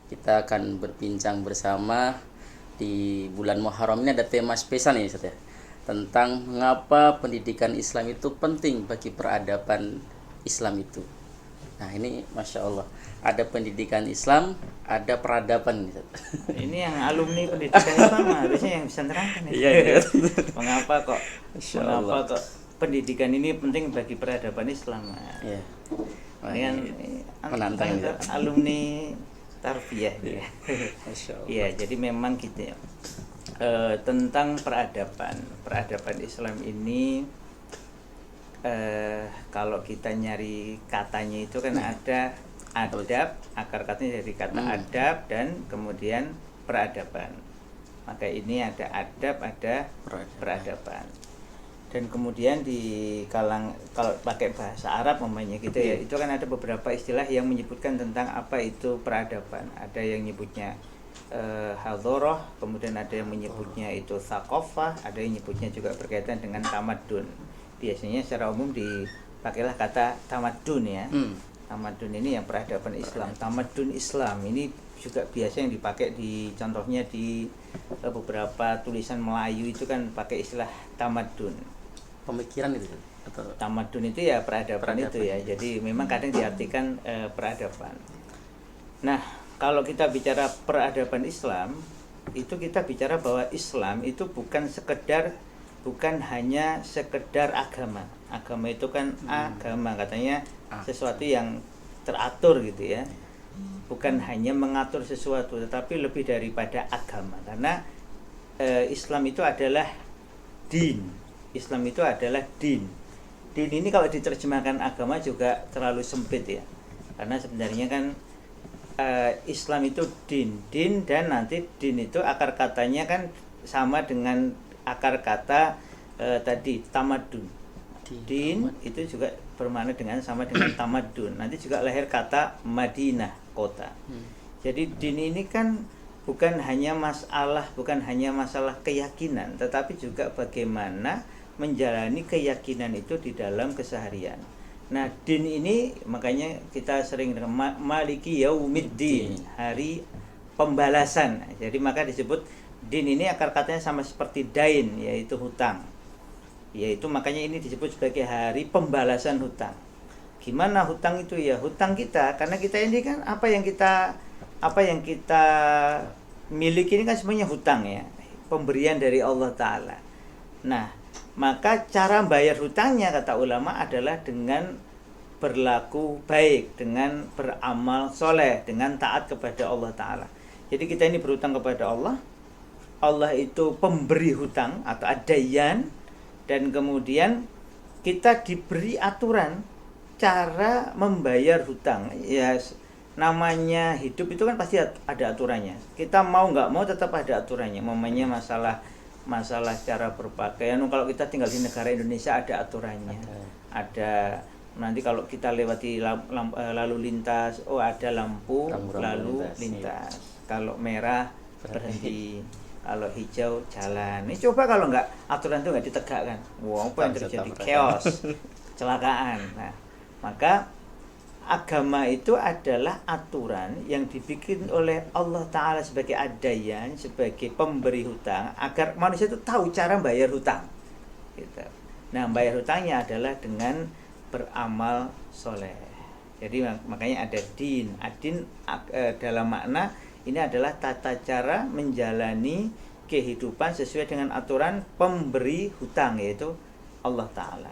Kita akan berbincang bersama di bulan Muharram ini, ada tema spesial nih Ustaz ya, tentang mengapa pendidikan Islam itu penting bagi peradaban Islam itu. Nah ini Masya Allah, ada pendidikan Islam, ada peradaban Ustaz. Ini yang alumni pendidikan Islam harusnya yang bisa nerangkan ya. Iya, iya. Mengapa kok Masya Allah. pendidikan ini penting bagi peradaban Islam? Iya. Wah, Ini kan menantang ya. alumni tarbiyah ya. Masya Allah. Iya, jadi memang gitu ya. Tentang peradaban Islam ini, kalau kita nyari katanya itu kan ada adab, akar katanya dari kata adab dan kemudian peradaban. Maka ini ada adab, ada peradaban. Dan kemudian kalau pakai bahasa Arab namanya gitu ya, itu kan ada beberapa istilah yang menyebutkan tentang apa itu peradaban. Ada yang nyebutnya hadharah, kemudian ada yang menyebutnya itu thaqafah, ada yang nyebutnya juga berkaitan dengan tamadun. Biasanya secara umum dipakailah kata tamadun ya. Tamadun ini yang peradaban Islam. Tamadun Islam ini juga biasa yang dipakai contohnya di beberapa tulisan Melayu itu kan pakai istilah tamadun. Pemikiran itu atau Tamadun itu ya peradaban itu ya. Jadi memang kadang diartikan peradaban. Nah, kalau kita bicara peradaban Islam, itu kita bicara bahwa Islam itu bukan hanya sekedar agama. Agama itu kan agama, katanya sesuatu yang teratur gitu ya. Bukan hanya mengatur sesuatu, tetapi lebih daripada agama. Karena Islam itu adalah din. Islam itu adalah din. Din ini kalau diterjemahkan agama juga terlalu sempit ya. Karena sebenarnya kan Islam itu din dan nanti din itu akar katanya kan sama dengan akar kata tadi tamadun. Din itu juga bermakna sama dengan tamadun. Nanti juga lahir kata Madinah, kota. Jadi din ini kan bukan hanya masalah keyakinan, tetapi juga bagaimana menjalani keyakinan itu di dalam keseharian. Nah, din ini makanya kita sering dengan Maliki Yaumiddin, hari pembalasan. Jadi maka disebut din ini akar katanya sama seperti dain, yaitu hutang. Yaitu makanya ini disebut sebagai hari pembalasan hutang. Gimana hutang itu ya? Hutang kita, karena kita ini kan apa yang kita miliki ini kan semuanya hutang ya, pemberian dari Allah Ta'ala. Nah, maka cara bayar hutangnya kata ulama adalah dengan berlaku baik, dengan beramal soleh, dengan taat kepada Allah Ta'ala. Jadi kita ini berhutang kepada Allah. Allah itu pemberi hutang atau ad-dayyan, dan kemudian kita diberi aturan cara membayar hutang. Ya, namanya hidup itu kan pasti ada aturannya. Kita mau nggak mau tetap ada aturannya. Mamanya masalah cara berpakaian. Kalau kita tinggal di negara Indonesia ada aturannya. Ada nanti kalau kita lewati lalu lintas, ada lampu lalu lintas. Kalau merah berhenti, kalau hijau jalan. Ini coba kalau nggak aturan itu nggak ditegakkan, apa yang terjadi? Chaos, kecelakaan. Nah, maka agama itu adalah aturan yang dibikin oleh Allah Ta'ala sebagai ad-dayyan, sebagai pemberi hutang, agar manusia itu tahu cara bayar hutang gitu. Nah, bayar hutangnya adalah dengan beramal soleh. Jadi makanya ada din. Adin dalam makna ini adalah tata cara menjalani kehidupan sesuai dengan aturan pemberi hutang, yaitu Allah Ta'ala.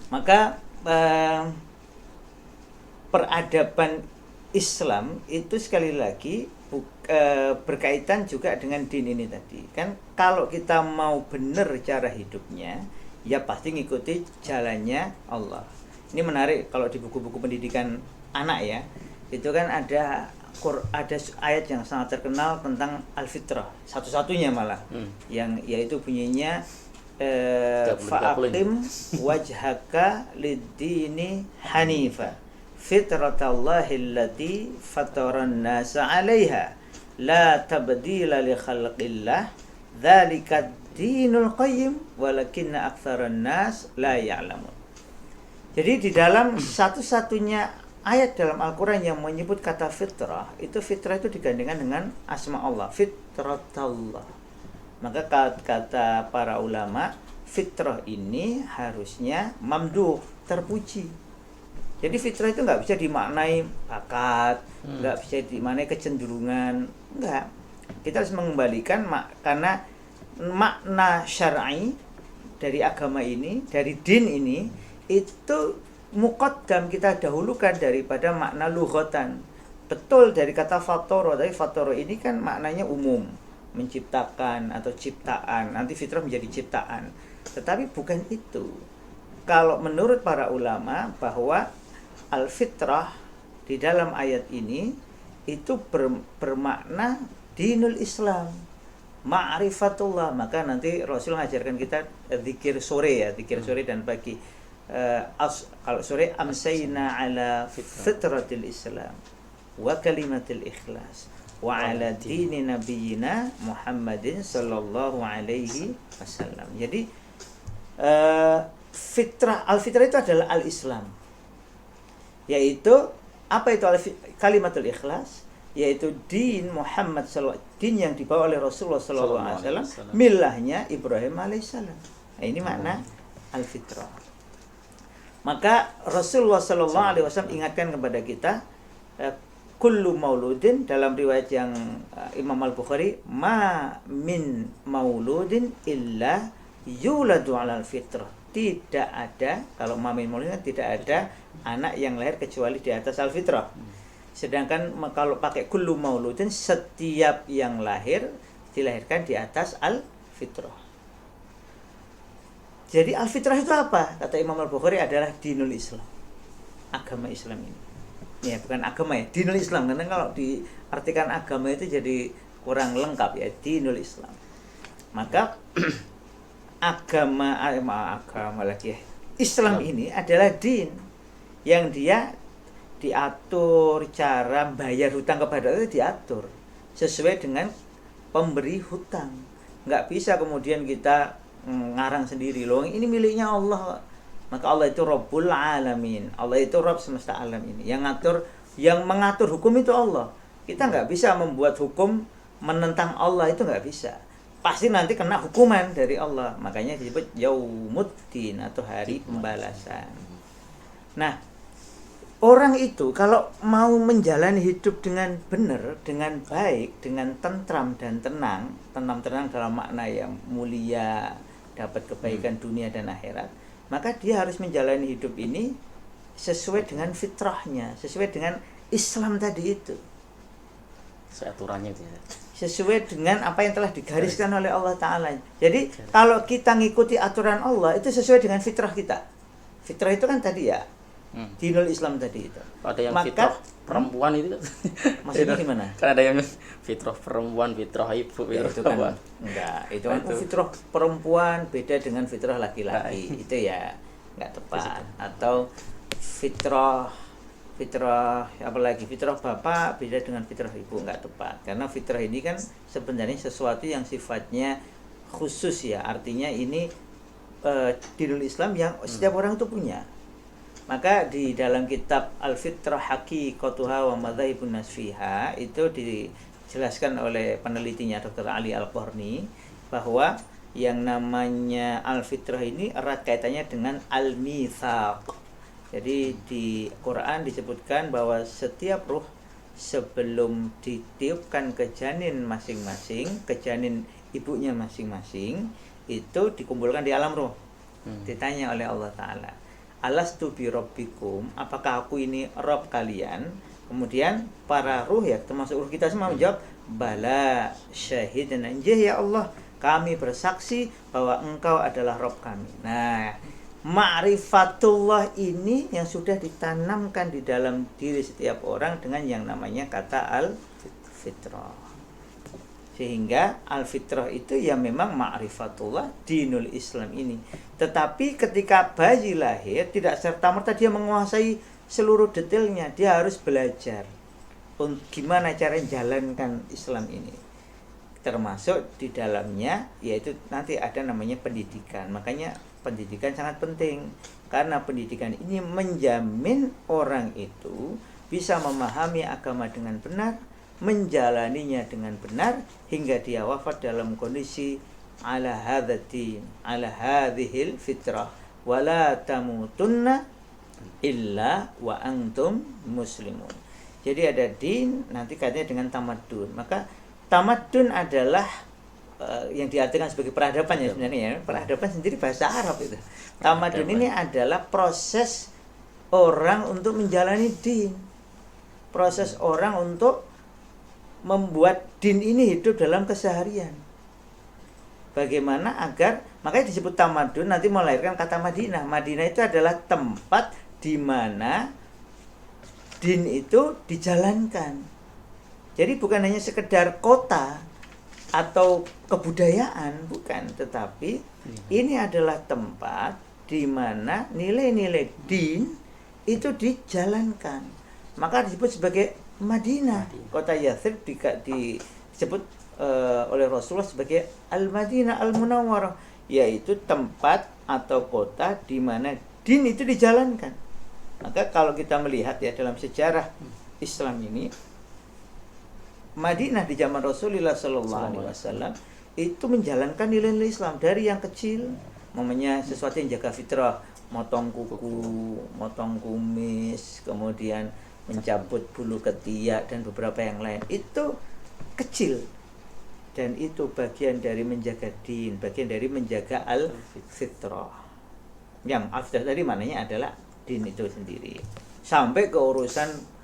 Maka peradaban Islam itu sekali lagi berkaitan juga dengan din ini tadi. Kan kalau kita mau benar cara hidupnya, ya pasti ngikuti jalannya Allah. Ini menarik kalau di buku-buku pendidikan anak ya. Itu kan ada ayat yang sangat terkenal tentang al-fitrah, satu-satunya malah, yang yaitu bunyinya fa'aqim wajhaka lid-dini hanifa fitratallahi allati fataran nasa 'alaiha la tabdila li khalqillah dzalika dinul qayyim walakinna aktsaran nas la ya'lamun. Jadi di dalam satu-satunya ayat dalam Al-Quran yang menyebut kata fitrah, itu fitrah itu digandengkan dengan asma Allah, fitratallah. Maka kata para ulama, fitrah ini harusnya mamduh, terpuji. Jadi fitrah itu nggak bisa dimaknai bakat, nggak bisa dimaknai kecenderungan, nggak. Kita harus mengembalikan karena makna syar'i dari agama ini, dari din ini, itu muqaddam, kita dahulukan daripada makna lughatan. Betul dari kata fatoro, tapi fatoro ini kan maknanya umum, menciptakan atau ciptaan. Nanti fitrah menjadi ciptaan. Tetapi bukan itu. Kalau menurut para ulama bahwa al-fitrah di dalam ayat ini itu bermakna dinul Islam, ma'rifatullah. Maka nanti Rasul mengajarkan kita zikir sore ya, zikir sore dan pagi. Kalau sore amsayna ala fitratil Islam wa kalimatil ikhlas wa ala dini nabiyina Muhammadin sallallahu alaihi wasallam. Jadi al-fitrah itu adalah al-Islam, yaitu apa itu kalimatul ikhlas, yaitu din Muhammad din yang dibawa oleh Rasulullah sallallahu alaihi wasallam, millahnya Ibrahim alaihissalam. Nah, ini makna al-fitrah. Maka Rasulullah sallallahu alaihi wasallam ingatkan kepada kita, kullu mauludin, dalam riwayat yang Imam Al-Bukhari, ma min mauludin illa yuladu 'alal fitrah. Tidak ada, kalau ma min mauludin tidak ada anak yang lahir kecuali di atas al-fitrah. Sedangkan kalau pakai kullu mauludin, setiap yang lahir dilahirkan di atas al-fitrah. Jadi al-fitrah itu apa? Kata Imam Al-Bukhari adalah dinul Islam, agama Islam ini. Ya, bukan agama ya, dinul Islam. Karena kalau diartikan agama itu jadi kurang lengkap ya, dinul Islam. Maka agama lagi ya, Islam ini adalah din yang dia diatur, cara bayar hutang kepada itu diatur sesuai dengan pemberi hutang. Nggak bisa kemudian kita ngarang sendiri, loh ini miliknya Allah. Maka Allah itu Rabbul Alamin, Allah itu Rabb semesta alam ini. Yang mengatur hukum itu Allah. Kita nggak bisa membuat hukum menentang Allah, itu nggak bisa. Pasti nanti kena hukuman dari Allah. Makanya disebut Yaumuddin atau hari pembalasan. Nah, orang itu kalau mau menjalani hidup dengan benar, dengan baik, dengan tentram dan tenang dalam makna yang mulia, dapat kebaikan dunia dan akhirat, maka dia harus menjalani hidup ini sesuai dengan fitrahnya, sesuai dengan Islam tadi itu, aturannya itu ya. sesuai dengan apa yang telah digariskan oleh Allah Ta'ala. Jadi kalau kita ngikuti aturan Allah, itu sesuai dengan fitrah kita. Fitrah itu kan tadi ya, dinul Islam tadi itu. Ada yang fitrah perempuan itu kan? Maksudnya gimana? Kan ada yang fitrah perempuan, fitrah ibu, ya, itu kan enggak, itu kan fitrah perempuan beda dengan fitrah laki-laki. Itu ya enggak tepat. Atau fitrah apalagi fitrah bapak beda dengan fitrah ibu, enggak tepat. Karena fitrah ini kan sebenarnya sesuatu yang sifatnya khusus ya. Artinya ini dinul Islam yang setiap orang itu punya. Maka di dalam kitab Al-Fitrah Haqiqatuha wa Madzhabun Nas Fiha itu dijelaskan oleh penelitinya Dr. Ali Al-Qarni bahwa yang namanya Al-Fitrah ini erat kaitannya dengan Al-Mitsaq. Jadi di Quran disebutkan bahwa setiap ruh sebelum ditiupkan ke janin masing-masing, ke janin ibunya masing-masing, itu dikumpulkan di alam ruh. Ditanya oleh Allah Ta'ala, alastu bi rabbikum, apakah aku ini Rabb kalian? Kemudian para ruh ya, termasuk ruh kita semua menjawab, bala syahidna, ya Allah, kami bersaksi bahwa engkau adalah Rabb kami. Nah, ma'rifatullah ini yang sudah ditanamkan di dalam diri setiap orang dengan yang namanya kata al-fitrah. Sehingga al-fitrah itu ya memang ma'rifatullah dinul Islam ini. Tetapi ketika bayi lahir tidak serta-merta dia menguasai seluruh detailnya. Dia harus belajar gimana cara menjalankan Islam ini. Termasuk di dalamnya yaitu nanti ada namanya pendidikan. Makanya pendidikan sangat penting. Karena pendidikan ini menjamin orang itu bisa memahami agama dengan benar, menjalaninya dengan benar hingga dia wafat dalam kondisi ala hadzal ala hadhil fitrah wala tamutunna illa wa antum muslimun. Jadi ada din nanti katanya dengan tamadun. Maka tamadun adalah yang diartikan sebagai peradaban ya sebenarnya ya. Peradaban sendiri bahasa Arab itu. Tamadun ini adalah proses orang untuk menjalani din. Proses orang untuk membuat din ini hidup dalam keseharian. Bagaimana agar, makanya disebut tamadun, nanti melahirkan kata Madinah. Madinah itu adalah tempat di mana din itu dijalankan. Jadi bukan hanya sekedar kota atau kebudayaan, bukan, tetapi ini adalah tempat di mana nilai-nilai din itu dijalankan. Maka disebut sebagai Madinah. Kota Yathrib disebut oleh Rasulullah sebagai Al-Madinah Al-Munawwarah, yaitu tempat atau kota di mana din itu dijalankan. Maka kalau kita melihat ya dalam sejarah Islam ini, Madinah di zaman Rasulullah SAW itu menjalankan nilai-nilai Islam dari yang kecil, namanya sesuatu yang jaga fitrah, motong kuku, motong kumis, kemudian mencabut bulu ketiak dan beberapa yang lain. Itu kecil. Dan itu bagian dari menjaga din, bagian dari menjaga al-fitrah. Yang al-fitrah tadi maknanya adalah din itu sendiri. Sampai ke urusan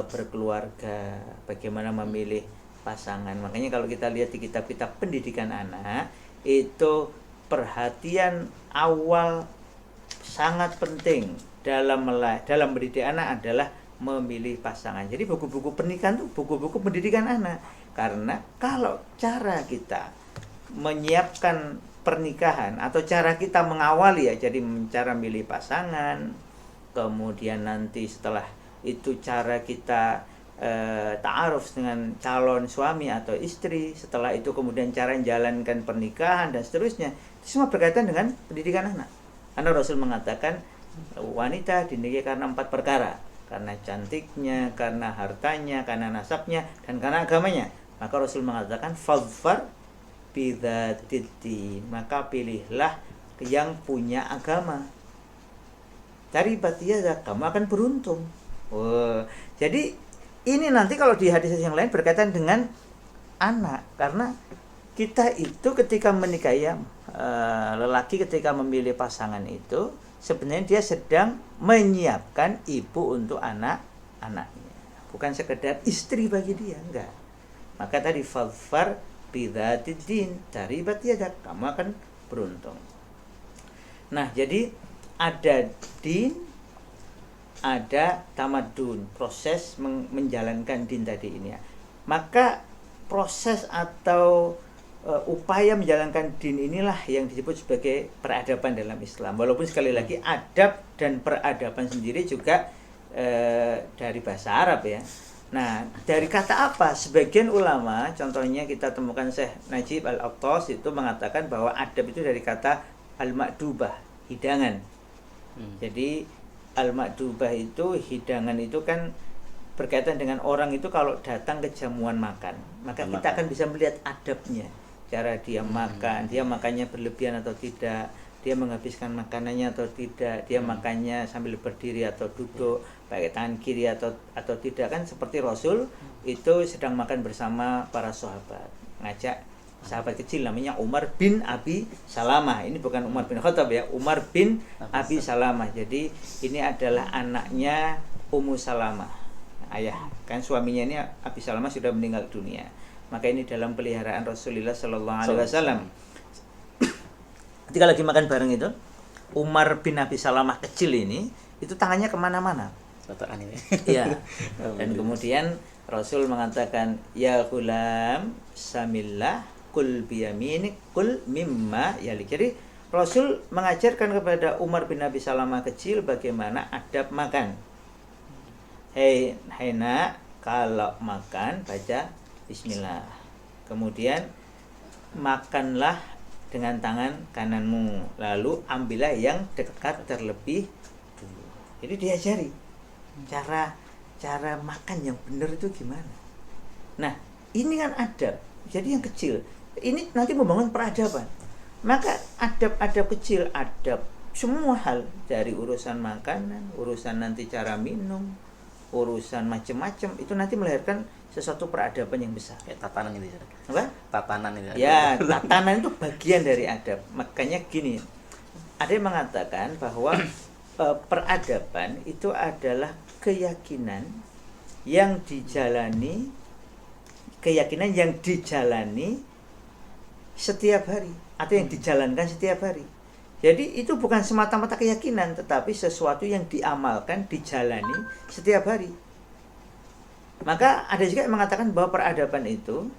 berkeluarga, bagaimana memilih pasangan. Makanya kalau kita lihat di kitab-kitab pendidikan anak, itu perhatian awal sangat penting dalam mendidik anak adalah memilih pasangan. Jadi buku-buku pernikahan itu buku-buku pendidikan anak. Karena kalau cara kita menyiapkan pernikahan atau cara kita mengawali ya, jadi cara milih pasangan, kemudian nanti setelah itu cara kita ta'aruf dengan calon suami atau istri, setelah itu kemudian cara menjalankan pernikahan dan seterusnya, itu semua berkaitan dengan pendidikan anak. Karena Rasul mengatakan wanita dinikahi karena 4 perkara, karena cantiknya, karena hartanya, karena nasabnya, dan karena agamanya. Maka Rasul mengatakan fadfar bidzatiddin, maka pilihlah yang punya agama. Taribat yadak, kamu akan beruntung. Jadi ini nanti kalau di hadis yang lain berkaitan dengan anak, karena kita itu ketika menikahi lelaki ketika memilih pasangan itu sebenarnya dia sedang menyiapkan ibu untuk anak-anaknya, bukan sekedar istri bagi dia, enggak. Maka tadi fadfar bidzatiddin taribat yadak, kamu akan beruntung. Nah, jadi ada din, ada tamadun, proses menjalankan din tadi ini ya. Maka proses atau upaya menjalankan din inilah yang disebut sebagai peradaban dalam Islam. Walaupun sekali lagi adab dan peradaban sendiri juga dari bahasa Arab ya. Nah, dari kata apa? Sebagian ulama, contohnya kita temukan Syekh Najib Al-Attas itu mengatakan bahwa adab itu dari kata al-ma'dubah, hidangan. Jadi al-ma'dubah itu hidangan itu kan berkaitan dengan orang itu kalau datang ke jamuan makan, maka kita akan bisa melihat adabnya, cara dia makan, dia makannya berlebihan atau tidak, dia menghabiskan makanannya atau tidak, dia makannya sambil berdiri atau duduk, pakai tangan kiri atau tidak, kan seperti Rasul itu sedang makan bersama para sahabat, ngajak sahabat kecil namanya Umar bin Abi Salamah. Ini bukan Umar bin Khattab ya, Umar bin Abi Salamah. Jadi ini adalah anaknya Ummu Salamah, ayah, kan suaminya ini Abi Salamah sudah meninggal dunia. Maka ini dalam peliharaan Rasulullah Sallallahu Alaihi Wasallam. Ketika lagi makan bareng itu, Umar bin Abi Salamah kecil ini itu tangannya kemana-mana. Iya. Dan kemudian Rasul mengatakan, ya gulam samillah kul biyaminik kul mimma yalik. Jadi Rasul mengajarkan kepada Umar bin Abi Salamah kecil bagaimana adab makan. Hei nak, kalau makan baca bismillah. Kemudian makanlah dengan tangan kananmu, lalu ambillah yang dekat terlebih dulu. Jadi diajari cara makan yang benar itu gimana. Nah, ini kan adab. Jadi yang kecil ini nanti membangun peradaban. Maka adab-adab kecil, adab semua hal, dari urusan makanan, urusan nanti cara minum, urusan macam-macam, itu nanti melahirkan sesuatu peradaban yang besar. Kayak tatanan itu. Apa? Tatanan itu. Ya, tatanan itu bagian dari adab. Makanya gini, ada yang mengatakan bahwa peradaban itu adalah keyakinan yang dijalani setiap hari, atau yang dijalankan setiap hari. Jadi itu bukan semata-mata keyakinan, tetapi sesuatu yang diamalkan, dijalani setiap hari. Maka ada juga yang mengatakan bahwa peradaban itu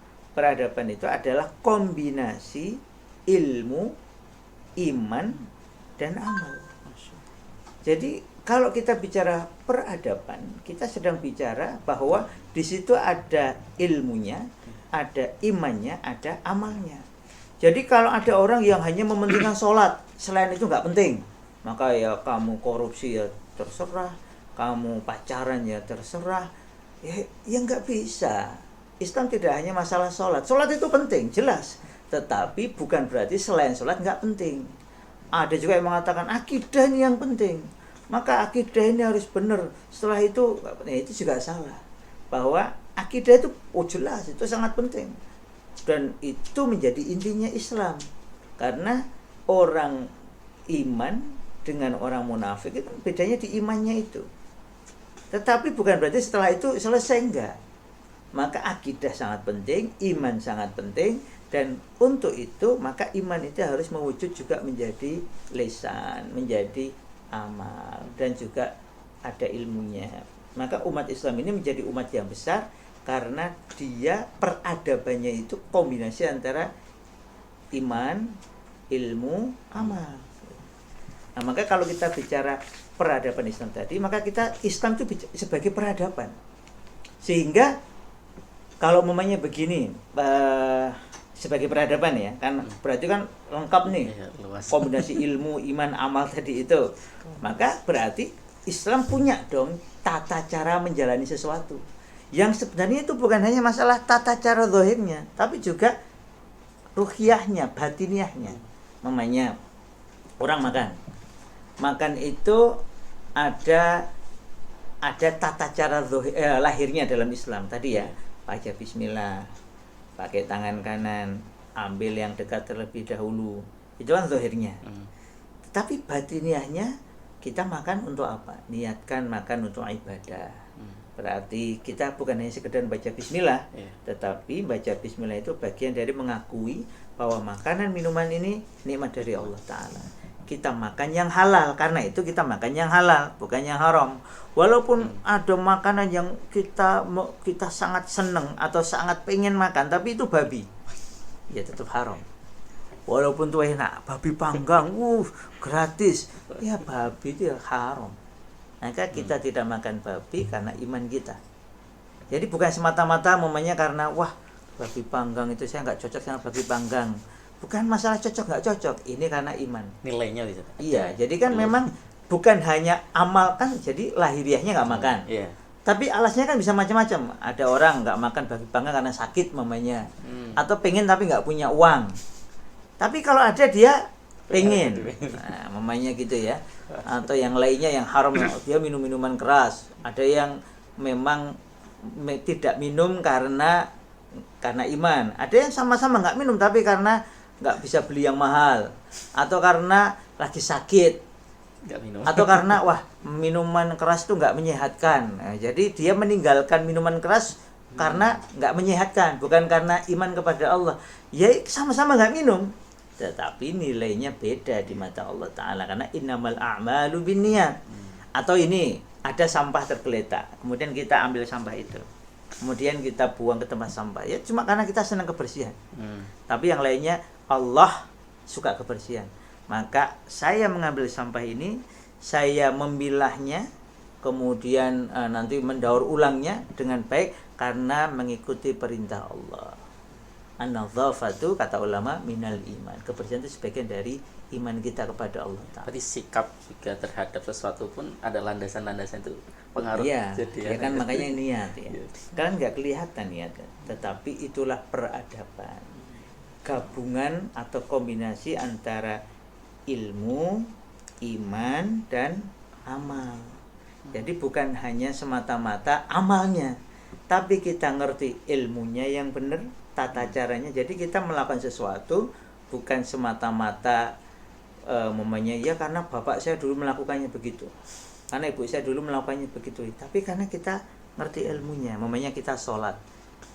adalah kombinasi ilmu, iman, dan amal. Jadi kalau kita bicara peradaban, kita sedang bicara bahwa di situ ada ilmunya, ada imannya, ada amalnya. Jadi kalau ada orang yang hanya mementingkan sholat, selain itu nggak penting, maka ya kamu korupsi ya terserah, kamu pacaran ya terserah, ya nggak bisa. Islam tidak hanya masalah sholat. Sholat itu penting, jelas. Tetapi bukan berarti selain sholat nggak penting. Ada juga yang mengatakan akidah ini yang penting, maka akidah ini harus benar. Setelah itu, itu juga salah. Bahwa akidah itu jelas, itu sangat penting. Dan itu menjadi intinya Islam. Karena orang iman dengan orang munafik itu bedanya di imannya itu. Tetapi bukan berarti setelah itu selesai, enggak. Maka akidah sangat penting, iman sangat penting, dan untuk itu maka iman itu harus mewujud juga menjadi lisan, menjadi amal, dan juga ada ilmunya. Maka umat Islam ini menjadi umat yang besar karena dia peradabannya itu kombinasi antara iman, ilmu, amal. Nah, maka kalau kita bicara peradaban Islam tadi, maka Islam itu sebagai peradaban. Sehingga kalau umpamanya begini, sebagai peradaban ya, kan berarti kan lengkap nih, kombinasi ilmu, iman, amal tadi itu. Maka berarti Islam punya dong tata cara menjalani sesuatu. Yang sebenarnya itu bukan hanya masalah tata cara zahirnya, tapi juga ruhiyahnya, batiniahnya. Namanya orang makan itu ada tata cara lahirnya dalam Islam tadi ya. Baca bismillah, pakai tangan kanan, ambil yang dekat terlebih dahulu. Itu kan zahirnya. Tapi batiniahnya, kita makan untuk apa? Niatkan makan untuk ibadah. Berarti kita bukan hanya sekedar baca bismillah, tetapi baca bismillah itu bagian dari mengakui bahwa makanan minuman ini nikmat dari Allah Ta'ala. Kita makan yang halal, karena itu kita makan yang halal, bukan yang haram. Walaupun ada makanan yang kita sangat senang atau sangat pengen makan, tapi itu babi, ya tetap haram. Walaupun itu enak, babi panggang, gratis, ya babi itu ya haram. Maka kita tidak makan babi karena iman kita. Jadi bukan semata-mata momennya karena babi panggang itu saya nggak cocok sama babi panggang. Bukan masalah cocok nggak cocok, ini karena iman. Nilainya gitu. Iya, jadi kan memang bukan hanya amalkan, jadi lahiriahnya nggak makan. Iya. Tapi alasnya kan bisa macam-macam. Ada orang nggak makan babi panggang karena sakit mamanya, atau pengen tapi nggak punya uang. Tapi kalau ada dia pengen, nah, mamanya gitu ya. Atau yang lainnya yang haram, dia minum minuman keras. Ada yang memang tidak minum karena iman. Ada yang sama-sama nggak minum tapi karena nggak bisa beli yang mahal, atau karena lagi sakit, nggak minum, atau karena minuman keras itu nggak menyehatkan. Nah, jadi dia meninggalkan minuman keras karena nggak menyehatkan, bukan karena iman kepada Allah. Ya sama-sama nggak minum, tetapi nilainya beda di mata Allah Ta'ala, karena innamal a'malu binniyat. Atau ini ada sampah tergeletak, kemudian kita ambil sampah itu, kemudian kita buang ke tempat sampah, ya cuma karena kita senang kebersihan. Tapi yang lainnya Allah suka kebersihan. Maka saya mengambil sampah ini, saya memilahnya, kemudian nanti mendaur ulangnya dengan baik karena mengikuti perintah Allah. An-nadzafatu kata ulama minal iman. Kebersihan itu sebagian dari iman kita kepada Allah Ta'ala. Berarti sikap juga terhadap sesuatu pun ada landasan-landasan itu pengaruh. Iya, Jadi ya kan makanya niat ya. Kan nggak kelihatan niat, tetapi itulah peradaban. Gabungan atau kombinasi antara ilmu, iman dan amal. Jadi bukan hanya semata-mata amalnya, tapi kita ngerti ilmunya yang benar, tata caranya. Jadi kita melakukan sesuatu bukan semata-mata momennya ya karena bapak saya dulu melakukannya begitu, karena ibu saya dulu melakukannya begitu, tapi karena kita ngerti ilmunya. Momennya kita sholat,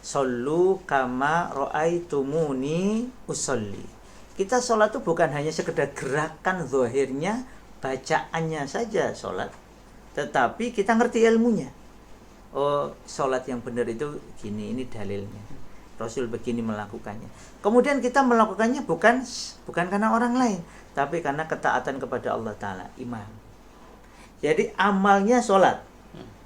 shollu kama ro'aitumuni usolli. Kita sholat itu bukan hanya sekedar gerakan zahirnya, bacaannya saja sholat, tetapi kita ngerti ilmunya. Oh, sholat yang benar itu gini, ini dalilnya, Rasul begini melakukannya. Kemudian kita melakukannya bukan karena orang lain, tapi karena ketaatan kepada Allah Ta'ala, iman. Jadi amalnya sholat,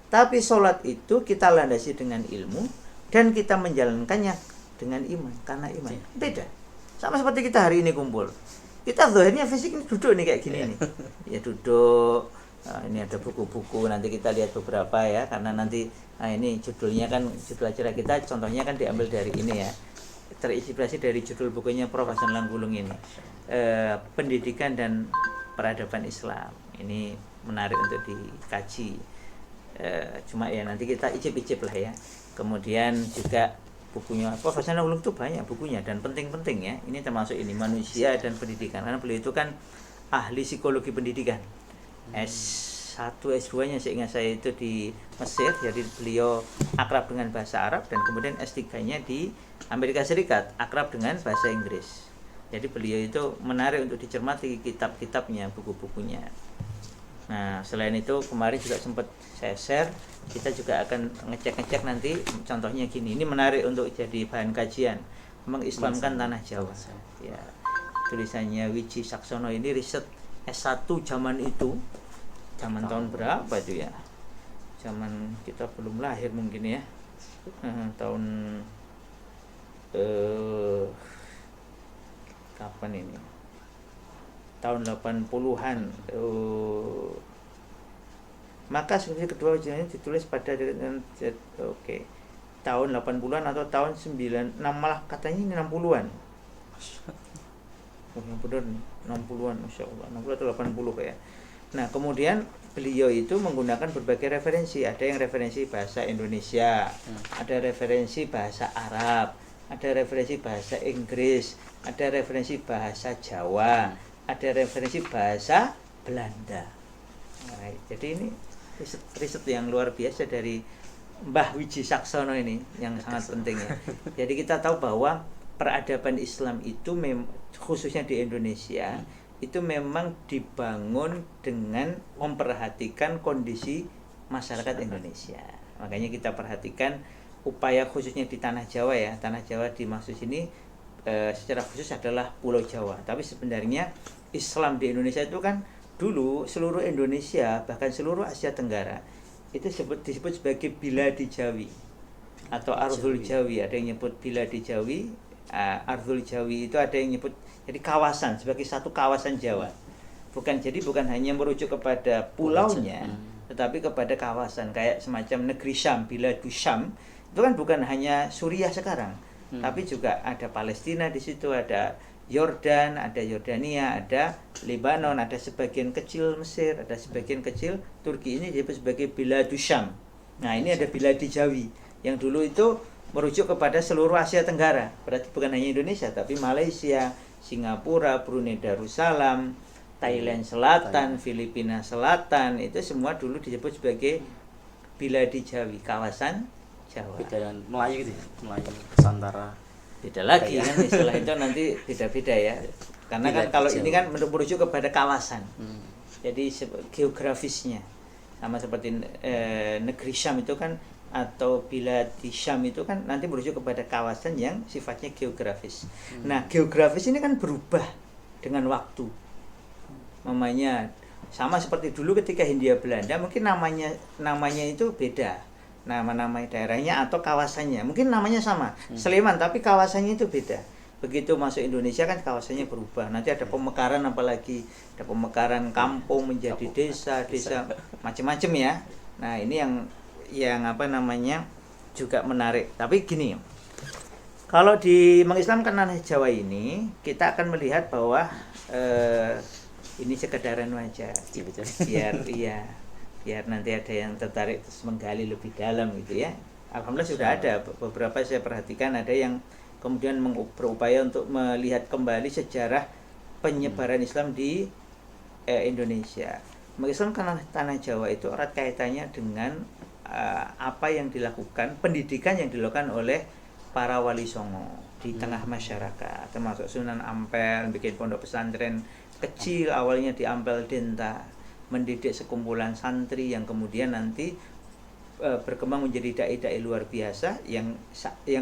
tapi sholat itu kita landasi dengan ilmu, dan kita menjalankannya dengan iman, karena iman. Beda. Sama seperti kita hari ini kumpul, kita zahirnya fisik ini duduk nih kayak gini nih, ya duduk. Ini ada buku-buku, nanti kita lihat beberapa ya, karena nanti ini judulnya kan, judul acara kita contohnya kan diambil dari ini ya, terinspirasi dari judul bukunya Prof. Hasan Langgulung ini, Pendidikan dan Peradaban Islam. Ini menarik untuk dikaji, cuma ya nanti kita icip-icip lah ya. Kemudian juga bukunya Prof. Hasan Langgulung itu banyak bukunya dan penting-penting ya, ini termasuk ini Manusia dan Pendidikan, karena beliau itu kan ahli psikologi pendidikan. S1, S2-nya seingat saya itu di Mesir, jadi beliau akrab dengan bahasa Arab, dan kemudian S3-nya di Amerika Serikat, akrab dengan bahasa Inggris. Jadi beliau itu menarik untuk dicermati kitab-kitabnya, buku-bukunya. Nah, selain itu kemarin juga sempat saya share, kita juga akan ngecek-ngecek nanti contohnya gini. Ini menarik untuk jadi bahan kajian, mengislamkan tanah Jawa. Ya, tulisannya Wiji Saksono, ini riset S1 zaman itu, zaman tahun berapa itu ya, zaman kita belum lahir mungkin ya, tahun kapan ini, tahun 80-an. Maka sebenarnya kedua ujiannya ditulis pada tahun 80-an atau tahun 96, malah katanya ini 60-an. Oh, yang benar 60-an, Masya Allah, 60 atau 80 ya. Nah, kemudian beliau itu menggunakan berbagai referensi. Ada yang referensi bahasa Indonesia, ada referensi bahasa Arab, ada referensi bahasa Inggris, ada referensi bahasa Jawa, ada referensi bahasa Belanda. Nah, jadi ini riset yang luar biasa dari Mbah Wiji Saksono ini yang sangat penting ya. Jadi kita tahu bahwa peradaban Islam itu khususnya di Indonesia itu memang dibangun dengan memperhatikan kondisi masyarakat Indonesia. Makanya kita perhatikan upaya khususnya di tanah Jawa ya. Tanah Jawa dimaksud sini secara khusus adalah Pulau Jawa. Tapi sebenarnya Islam di Indonesia itu kan dulu seluruh Indonesia, bahkan seluruh Asia Tenggara itu disebut sebagai Biladi Jawi atau Ardhul Jawi. Ada yang nyebut Biladi Jawi, Ardhul Jawi itu ada yang nyebut jadi kawasan, sebagai satu kawasan Jawa. Bukan hanya merujuk kepada pulaunya, tetapi kepada kawasan, kayak semacam negeri Syam, Biladus Syam. Itu kan bukan hanya Suriah sekarang, tapi juga ada Palestina di situ, ada Yordan, ada Yordania, ada Lebanon, ada sebagian kecil Mesir, ada sebagian kecil Turki. Ini disebut sebagai Biladus Syam. Nah, ini ada Biladi Jawi yang dulu itu merujuk kepada seluruh Asia Tenggara. Berarti bukan hanya Indonesia, tapi Malaysia, Singapura, Brunei Darussalam, Thailand Selatan, Filipina Selatan, itu semua dulu disebut sebagai Biladi Jawi, kawasan Jawa. Beda dengan Melayu gitu ya, Melayu Nusantara. Beda lagi kan istilah itu nanti beda-beda ya. Karena kan kalau ini kan merujuk kepada kawasan. Jadi geografisnya sama seperti negeri Syam itu kan, atau Biladi Syam itu kan nanti merujuk kepada kawasan yang sifatnya geografis. Nah, geografis ini kan berubah dengan waktu. Namanya sama seperti dulu ketika Hindia Belanda, mungkin namanya itu beda. nama-nama daerahnya atau kawasannya. Mungkin namanya sama, Sleman, tapi kawasannya itu beda. Begitu masuk Indonesia kan kawasannya berubah. Nanti ada pemekaran, apalagi ada pemekaran kampung menjadi desa macam-macam ya. Nah, ini yang apa namanya juga menarik. Tapi gini, kalau di mengislamkan tanah Jawa ini, kita akan melihat bahwa ini sekedaran aja. Biar nanti ada yang tertarik terus menggali lebih dalam gitu ya. Alhamdulillah sudah ada beberapa, saya perhatikan ada yang kemudian berupaya untuk melihat kembali sejarah penyebaran Islam di Indonesia. Mengislamkan tanah Jawa itu erat kaitannya dengan apa yang dilakukan, pendidikan yang dilakukan oleh para wali songo di tengah masyarakat, termasuk Sunan Ampel bikin pondok pesantren kecil awalnya di Ampel Denta, mendidik sekumpulan santri yang kemudian nanti berkembang menjadi dai-dai luar biasa yang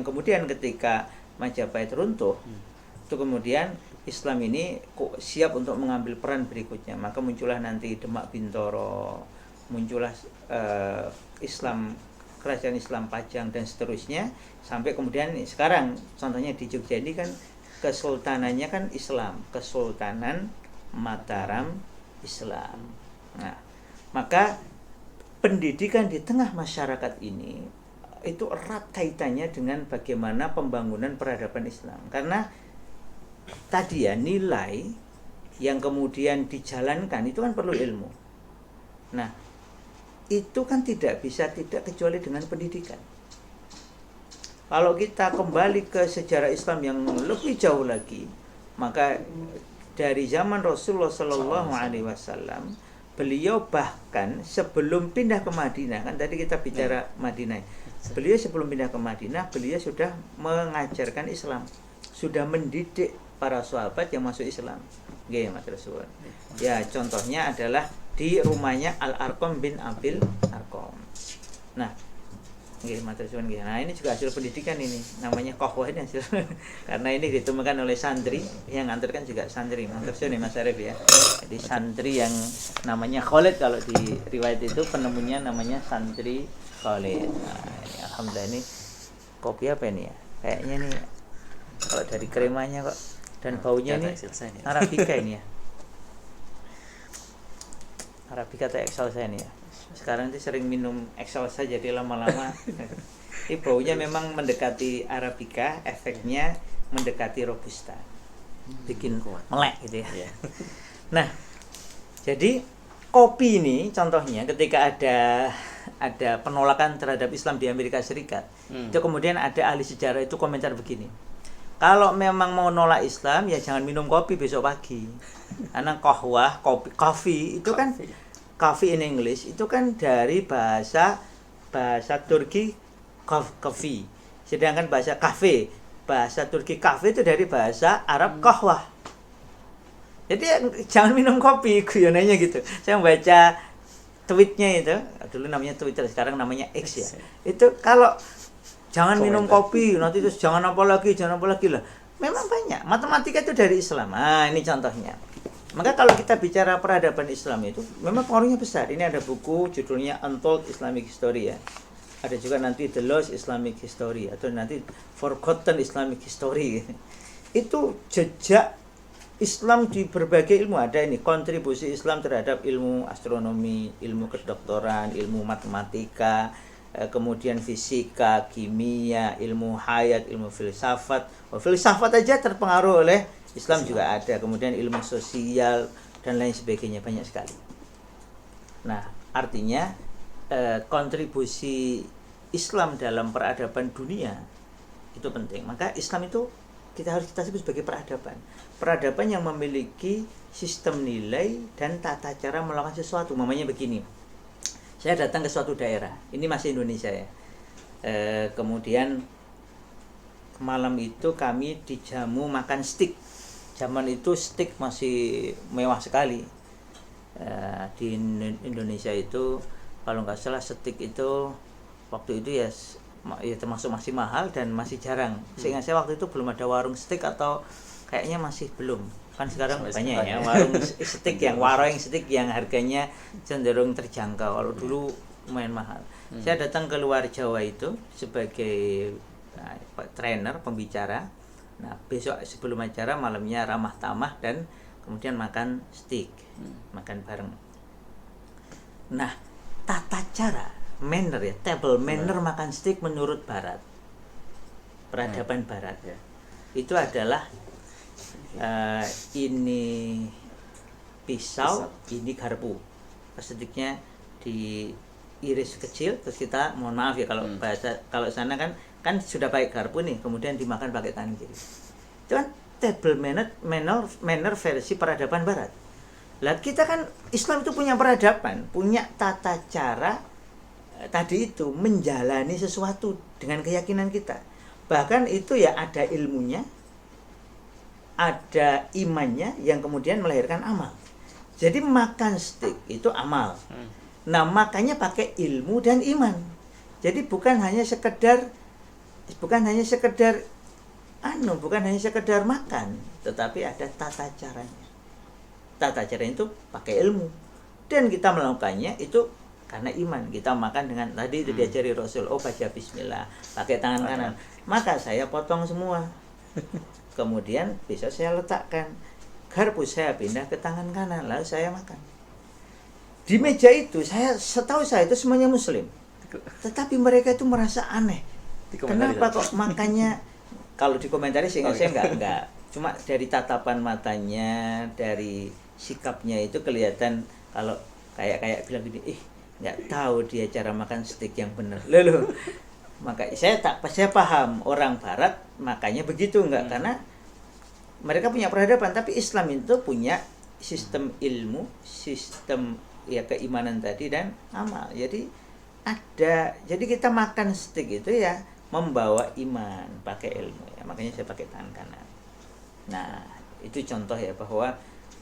kemudian ketika Majapahit runtuh, itu kemudian Islam ini kok siap untuk mengambil peran berikutnya. Maka muncullah nanti Demak Bintoro, muncullah Islam, kerajaan Islam Pajang dan seterusnya, sampai kemudian sekarang contohnya di Jogja ini kan kesultanannya kan Islam, Kesultanan Mataram Islam. Nah, maka pendidikan di tengah masyarakat ini itu erat kaitannya dengan bagaimana pembangunan peradaban Islam. Karena tadi ya, nilai yang kemudian dijalankan itu kan perlu ilmu. Nah, itu kan tidak kecuali dengan pendidikan. Kalau kita kembali ke sejarah Islam yang lebih jauh lagi, maka dari zaman Rasulullah Shallallahu Alaihi Wasallam, beliau bahkan sebelum pindah ke Madinah, kan tadi kita bicara Madinah, beliau sebelum pindah ke Madinah, beliau sudah mengajarkan Islam, sudah mendidik para sahabat yang masuk Islam. Nggih, Mas Rasul. Ya, contohnya adalah di rumahnya Al-Arqam bin Abil Arqam. Nah, nggih, Mas Rasul nggih. Nah, ini juga hasil pendidikan ini, namanya kohwah ini hasil. Karena ini ditemukan oleh santri, yang ngantarkan juga santri. Mas Rasul nih, Mas Arif ya. Jadi santri yang namanya Khalid, kalau di riwayat itu penemunya namanya santri Khalid. Nah, ini, alhamdulillah, ini kopi apa ini ya? Kayaknya nih kalau dari kremanya kok dan baunya ini Arabica ini ya. Arabica atau Excelsa ini ya. Sekarang itu sering minum Excelsa, jadi lama-lama ini baunya memang mendekati Arabica, efeknya mendekati Robusta. Bikin melek gitu ya. Nah, jadi kopi ini contohnya ketika ada penolakan terhadap Islam di Amerika Serikat, itu kemudian ada ahli sejarah itu komentar begini, kalau memang mau nolak Islam ya jangan minum kopi besok pagi, karena kohwah, kopi itu kan coffee in English itu kan dari bahasa Turki coffee, sedangkan bahasa Turki kafe itu dari bahasa Arab kohwah. Jadi jangan minum kopi, guyonannya gitu. Saya membaca tweetnya itu, dulu namanya Twitter, sekarang namanya X ya. Itu kalau jangan minum kopi, nanti terus jangan apa lagi lah. Memang banyak. Matematika itu dari Islam. Nah, ini contohnya. Maka kalau kita bicara peradaban Islam itu memang pengaruhnya besar. Ini ada buku judulnya Untold Islamic History ya. Ada juga nanti The Lost Islamic History atau nanti Forgotten Islamic History. Itu jejak Islam di berbagai ilmu. Ada ini kontribusi Islam terhadap ilmu astronomi, ilmu kedokteran, ilmu matematika, kemudian fisika, kimia, ilmu hayat, ilmu filsafat. Filsafat aja terpengaruh oleh Islam juga ada. Kemudian ilmu sosial dan lain sebagainya, banyak sekali. Nah, artinya kontribusi Islam dalam peradaban dunia itu penting. Maka Islam itu kita sebut sebagai peradaban yang memiliki sistem nilai dan tata cara melakukan sesuatu. Mamanya begini, saya datang ke suatu daerah, ini masih Indonesia ya, kemudian malam itu kami dijamu makan steak. Zaman itu steak masih mewah sekali. Di Indonesia itu kalau nggak salah steak itu waktu itu ya termasuk masih mahal dan masih jarang. Seingat saya waktu itu belum ada warung steak, atau kayaknya masih belum. Kan sekarang banyak ya warung steak yang harganya cenderung terjangkau. Kalau dulu lumayan mahal. Saya datang ke luar Jawa itu sebagai trainer, pembicara. Nah, besok sebelum acara malamnya ramah tamah dan kemudian makan steak, makan bareng. Nah, tata cara manner ya, table manner makan steak menurut Barat, peradaban Barat itu adalah ini pisau, ini garpu, steaknya diiris kecil, terus kita mohon maaf ya kalau bahasa kalau sana kan sudah pakai garpu nih, kemudian dimakan pakai tangan kiri. Itu kan table manner versi peradaban Barat. Lah kita kan Islam itu punya peradaban, punya tata cara tadi itu menjalani sesuatu dengan keyakinan kita. Bahkan itu ya ada ilmunya, ada imannya yang kemudian melahirkan amal. Jadi makan steak itu amal. Nah, makanya pakai ilmu dan iman. Jadi bukan hanya sekedar makan, tetapi ada tata caranya. Tata caranya itu pakai ilmu. Dan kita melakukannya itu karena iman. Kita makan dengan tadi itu diajari Rasul, baca bismillah, pakai tangan kanan. Maka saya potong semua. Kemudian bisa saya letakkan garpu, saya pindah ke tangan kanan, lalu saya makan. Di meja itu setahu saya itu semuanya muslim. Tetapi mereka itu merasa aneh. Kenapa kok makannya, kalau dikomentari sehingga saya enggak cuma dari tatapan matanya, dari sikapnya itu kelihatan kalau kayak bilang gini, nggak tahu dia cara makan steak yang benar. Lalu maka saya paham orang Barat makanya begitu, enggak karena mereka punya peradaban, tapi Islam itu punya sistem ilmu, sistem ya keimanan tadi dan amal. Jadi kita makan steak itu ya membawa iman, pakai ilmu ya. Makanya saya pakai tangan kanan. Nah, itu contoh ya bahwa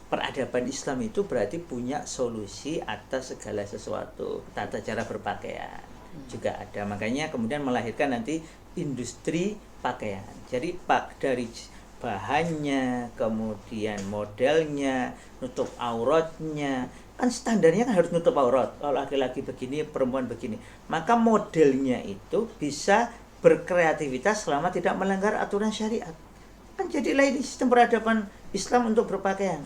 peradaban Islam itu berarti punya solusi atas segala sesuatu. Tata cara berpakaian juga ada. Makanya kemudian melahirkan nanti industri pakaian. Jadi dari bahannya, kemudian modelnya, nutup auratnya. Kan standarnya kan harus nutup aurat. Kalau laki-laki begini, perempuan begini. Maka modelnya itu bisa berkreativitas selama tidak melanggar aturan syariat. Kan jadilah ini sistem peradaban Islam untuk berpakaian.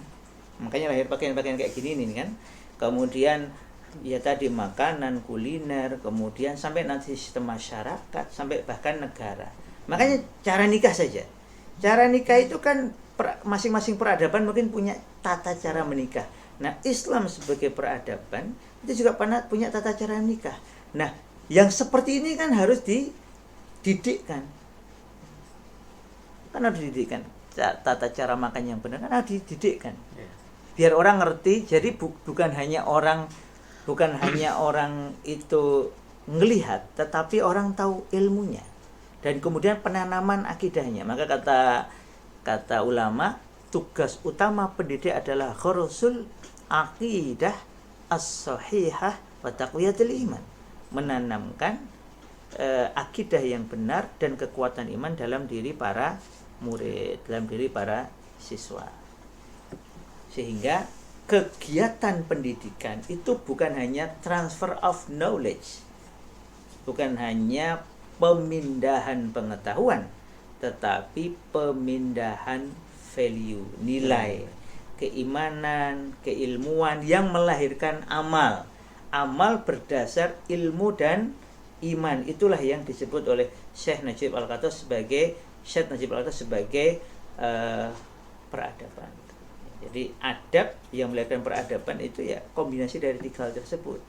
Makanya lahir pakaian-pakaian kayak gini nih kan. Kemudian ya tadi makanan, kuliner, kemudian sampai nanti sistem masyarakat, sampai bahkan negara. Makanya cara nikah saja. Cara nikah itu kan masing-masing peradaban mungkin punya tata cara menikah. Nah, Islam sebagai peradaban itu juga punya tata cara nikah. Nah, yang seperti ini kan harus dididikkan. Kan harus dididikkan. Tata cara makan yang benar kan harus dididikkan. Biar orang ngerti. Jadi bukan hanya orang itu ngelihat, tetapi orang tahu ilmunya dan kemudian penanaman akidahnya. Maka kata ulama, tugas utama pendidik adalah ghurusul aqidah as-sahihah wa taqwiyatul iman, menanamkan akidah yang benar dan kekuatan iman dalam diri para murid, dalam diri para siswa. Sehingga kegiatan pendidikan itu bukan hanya transfer of knowledge, bukan hanya pemindahan pengetahuan, tetapi pemindahan value, nilai, keimanan, keilmuan yang melahirkan amal. Amal berdasar ilmu dan iman. Itulah yang disebut oleh Syekh Najib Al-Qatas sebagai peradaban. Jadi adab yang melahirkan peradaban itu ya kombinasi dari tiga hal tersebut.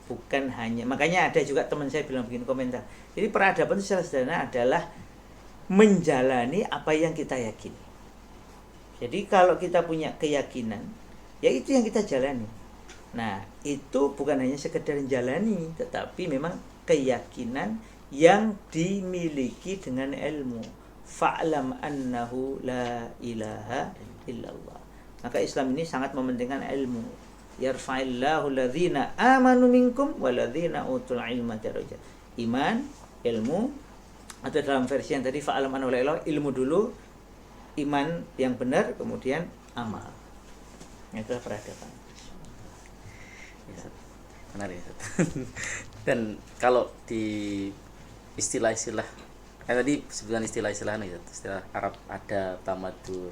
Bukan hanya, makanya ada juga teman saya bilang begini komentar. Jadi peradaban itu secara sederhana adalah menjalani apa yang kita yakini. Jadi kalau kita punya keyakinan, ya itu yang kita jalani. Nah, itu bukan hanya sekedar jalani, tetapi memang keyakinan yang dimiliki dengan ilmu. Fa'lam annahu la ilaha illallah. Maka Islam ini sangat mementingkan ilmu. Yarfa'illahu alladhina amanu minkum walladhina utul ilma darajat. Iman, ilmu, atau dalam versi yang tadi fa'lam annahu la ilaha, ilmu dulu, iman yang benar, kemudian amal. Itulah peradaban. Menarik. Dan kalau di istilah-istilah tadi sebutan istilah-istilah nih, istilah Arab ada tamadun.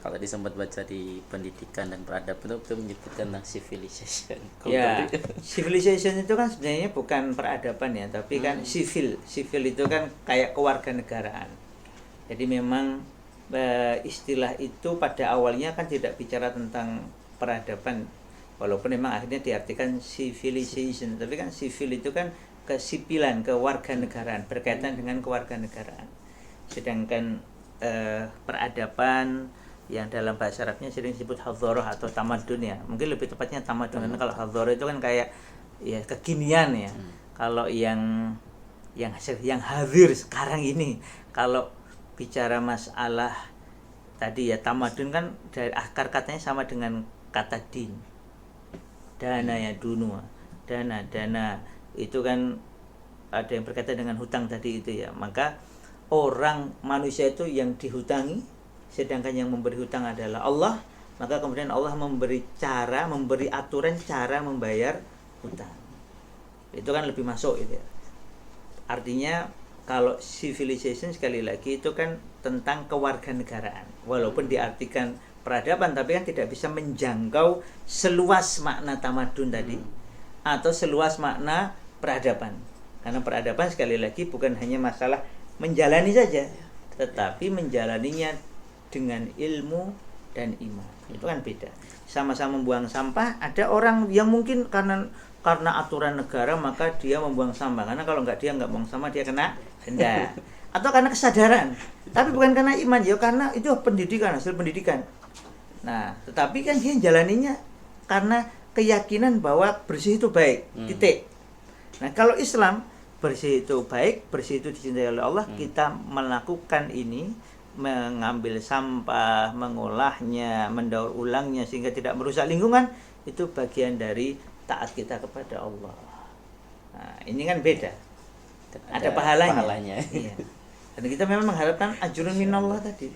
Kalau tadi sempat baca di pendidikan dan peradaban itu menyebutkan civilization. Ya, civilization itu kan sebenarnya bukan peradaban ya, tapi kan civil. Civil itu kan kayak kewarganegaraan. Jadi memang istilah itu pada awalnya kan tidak bicara tentang peradaban, walaupun memang akhirnya diartikan civilization, tapi kan civil itu kan kesipilan, kewarganegaraan, berkaitan dengan kewarganegaraan. Sedangkan peradaban yang dalam bahasa Arabnya sering disebut hadharah atau tamadun ya. Mungkin lebih tepatnya tamadun, karena kalau hadharah itu kan kayak ya kekinian ya. Kalau yang hadir sekarang ini, kalau bicara masalah tadi ya tamadun kan dari akar katanya sama dengan kata din. Dana ya dunua. Dana itu kan ada yang berkaitan dengan hutang tadi itu ya. Maka orang manusia itu yang dihutangi, sedangkan yang memberi hutang adalah Allah, maka kemudian Allah memberi aturan cara membayar hutang. Itu kan lebih masuk itu ya. Artinya kalau civilization sekali lagi itu kan tentang kewarganegaraan, walaupun diartikan peradaban, tapi kan tidak bisa menjangkau seluas makna tamadun tadi atau seluas makna peradaban. Karena peradaban sekali lagi bukan hanya masalah menjalani saja, tetapi menjalaninya dengan ilmu dan iman. Itu kan beda. Sama-sama membuang sampah, ada orang yang mungkin karena aturan negara maka dia membuang sampah, karena kalau dia nggak buang sampah dia kena denda. Atau karena kesadaran, tapi bukan karena iman ya, karena itu pendidikan, hasil pendidikan. Nah, tetapi kan dia jalaninya karena keyakinan bahwa bersih itu baik, titik. Nah, kalau Islam, bersih itu baik, bersih itu dicintai oleh Allah, kita melakukan ini, mengambil sampah, mengolahnya, mendaur ulangnya sehingga tidak merusak lingkungan, itu bagian dari taat kita kepada Allah. Nah, ini kan beda. Ada pahalanya. Iya. Dan kita memang mengharapkan ajrun minallah tadi.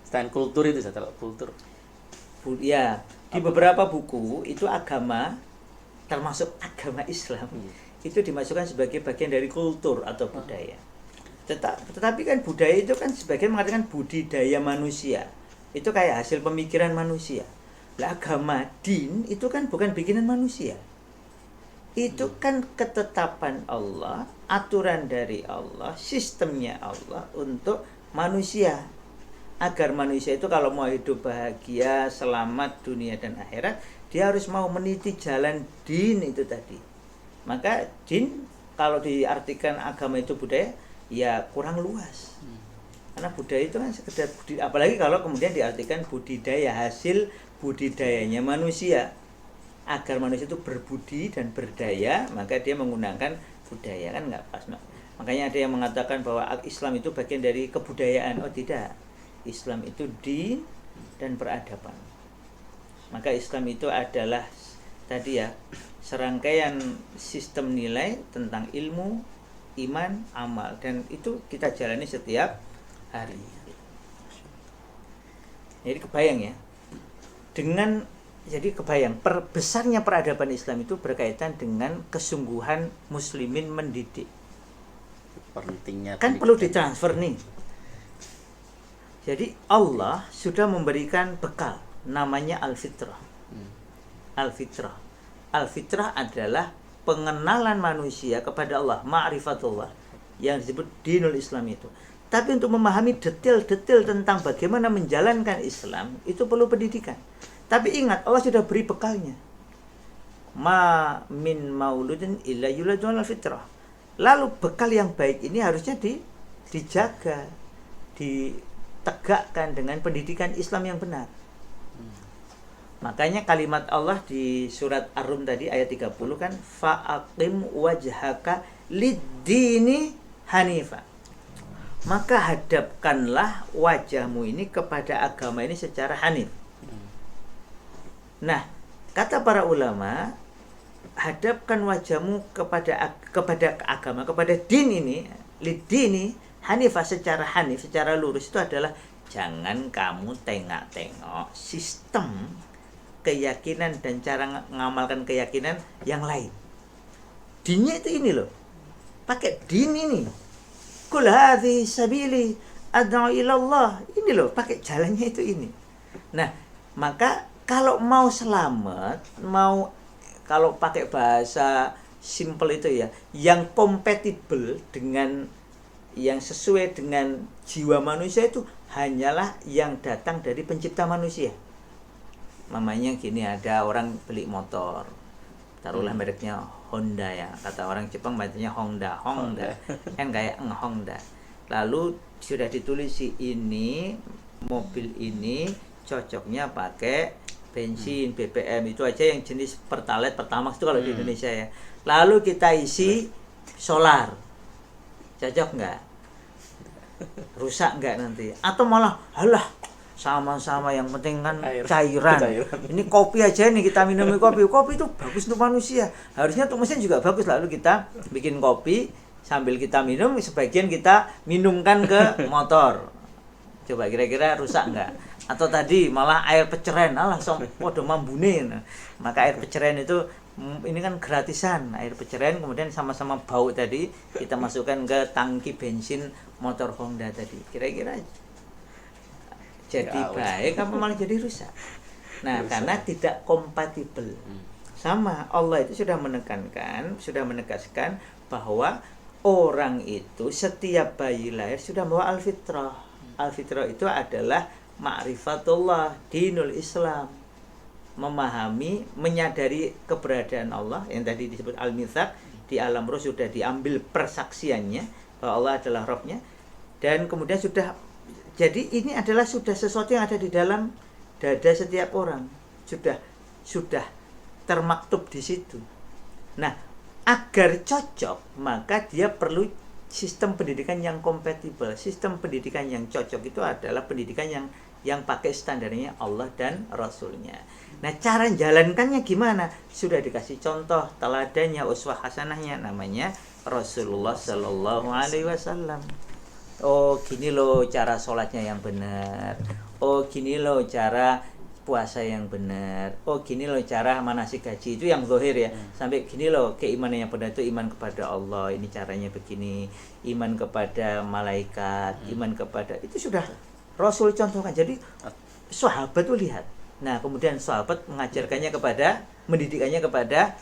Selain kultur itu, setelah kultur. Ya, di beberapa buku itu agama, termasuk agama Islam, itu dimasukkan sebagai bagian dari kultur atau budaya. Tetapi kan budaya itu kan sebagian mengatakan budidaya manusia. Itu kayak hasil pemikiran manusia. Lah agama, din itu kan bukan bikinan manusia. Itu kan ketetapan Allah, aturan dari Allah, sistemnya Allah untuk manusia. Agar manusia itu kalau mau hidup bahagia, selamat dunia dan akhirat, dia harus mau meniti jalan din itu tadi. Maka din kalau diartikan agama itu budaya, ya kurang luas. Karena budaya itu kan sekedar apalagi kalau kemudian diartikan budidaya, hasil budidayanya manusia. Agar manusia itu berbudi dan berdaya, maka dia menggunakan budaya, kan nggak pas. Makanya ada yang mengatakan bahwa Islam itu bagian dari kebudayaan. Oh tidak. Islam itu din dan peradaban. Maka Islam itu adalah tadi ya, serangkaian sistem nilai tentang ilmu, iman, amal, dan itu kita jalani setiap hari. Jadi kebayang ya. Jadi kebayang besarnya peradaban Islam itu berkaitan dengan kesungguhan muslimin mendidik. Pentingnya kan perlu ditransfer nih. Jadi Allah sudah memberikan bekal namanya al-fitrah. Al-fitrah. Al-fitrah adalah pengenalan manusia kepada Allah, ma'rifatullah, yang disebut dinul Islam itu. Tapi untuk memahami detail-detail tentang bagaimana menjalankan Islam itu perlu pendidikan. Tapi ingat, Allah sudah beri bekalnya. Ma min mauludin illa yuladu ala fitrah. Lalu bekal yang baik ini harusnya dijaga, ditegakkan dengan pendidikan Islam yang benar. Makanya kalimat Allah di surat Ar-Rum tadi ayat 30 kan, fa'aqim wajhaka lid-dini hanifa. Maka hadapkanlah wajahmu ini kepada agama ini secara hanif. Nah, kata para ulama, hadapkan wajahmu kepada agama, kepada din ini, lid-dini hanifah, secara hanif, secara lurus itu adalah jangan kamu tengok-tengok sistem keyakinan dan cara mengamalkan keyakinan yang lain. Dinnya itu ini loh. Pakai din ini. Qul hadhihi sabili ad'u ila Allah. Ini loh, pakai jalannya itu ini. Nah, maka kalau mau selamat, kalau pakai bahasa simple itu ya, yang kompatibel dengan yang sesuai dengan jiwa manusia itu hanyalah yang datang dari pencipta manusia. Mamanya gini, ada orang beli motor, taruhlah mereknya Honda ya, kata orang Jepang bacanya Honda kan kayak Honda. Lalu sudah ditulis ini mobil ini cocoknya pakai bensin, BBM, itu aja yang jenis Pertalite, Pertamax itu kalau di Indonesia ya. Lalu kita isi solar, cocok nggak? Rusak nggak nanti? Atau malah halah sama-sama yang penting kan cairan. Ini kopi aja nih, kita minum kopi itu bagus untuk manusia, harusnya untuk mesin juga bagus. Lalu kita bikin kopi sambil kita minum, sebagian kita minumkan ke motor. Coba kira-kira rusak nggak? Atau tadi malah air peceren, podo mambune. Maka air peceren itu ini kan gratisan, air peceren, kemudian sama-sama bau tadi kita masukkan ke tangki bensin motor Honda tadi. Kira-kira jadi baik apa malah jadi rusak? Nah, karena tidak kompatibel. Sama, Allah itu sudah menegaskan bahwa orang itu setiap bayi lahir sudah membawa al-fitrah. Al-fitrah itu adalah ma'rifatullah, dinul Islam. Memahami, menyadari keberadaan Allah yang tadi disebut al-mitsaq, di alam roh sudah diambil persaksiannya bahwa Allah adalah Rabb-nya, dan kemudian sudah, jadi ini adalah sudah sesuatu yang ada di dalam dada setiap orang, sudah termaktub di situ. Nah, agar cocok maka dia perlu sistem pendidikan yang kompatibel. Sistem pendidikan yang cocok itu adalah pendidikan yang pakai standarnya Allah dan Rasulnya. Nah, cara jalankannya gimana? Sudah dikasih contoh, teladannya, uswah hasanahnya, namanya Rasulullah Sallallahu Alaihi Wasallam. Oh, gini loh cara sholatnya yang benar. Oh, gini loh cara puasa yang benar. Oh, gini loh cara manasik haji, itu yang zahir ya. Sampai gini loh keimanan yang benar itu iman kepada Allah, ini caranya begini. Iman kepada malaikat, iman kepada, itu sudah Rasul contohkan. Jadi sahabat tuh lihat. Nah, kemudian sahabat mengajarkannya kepada, mendidikannya kepada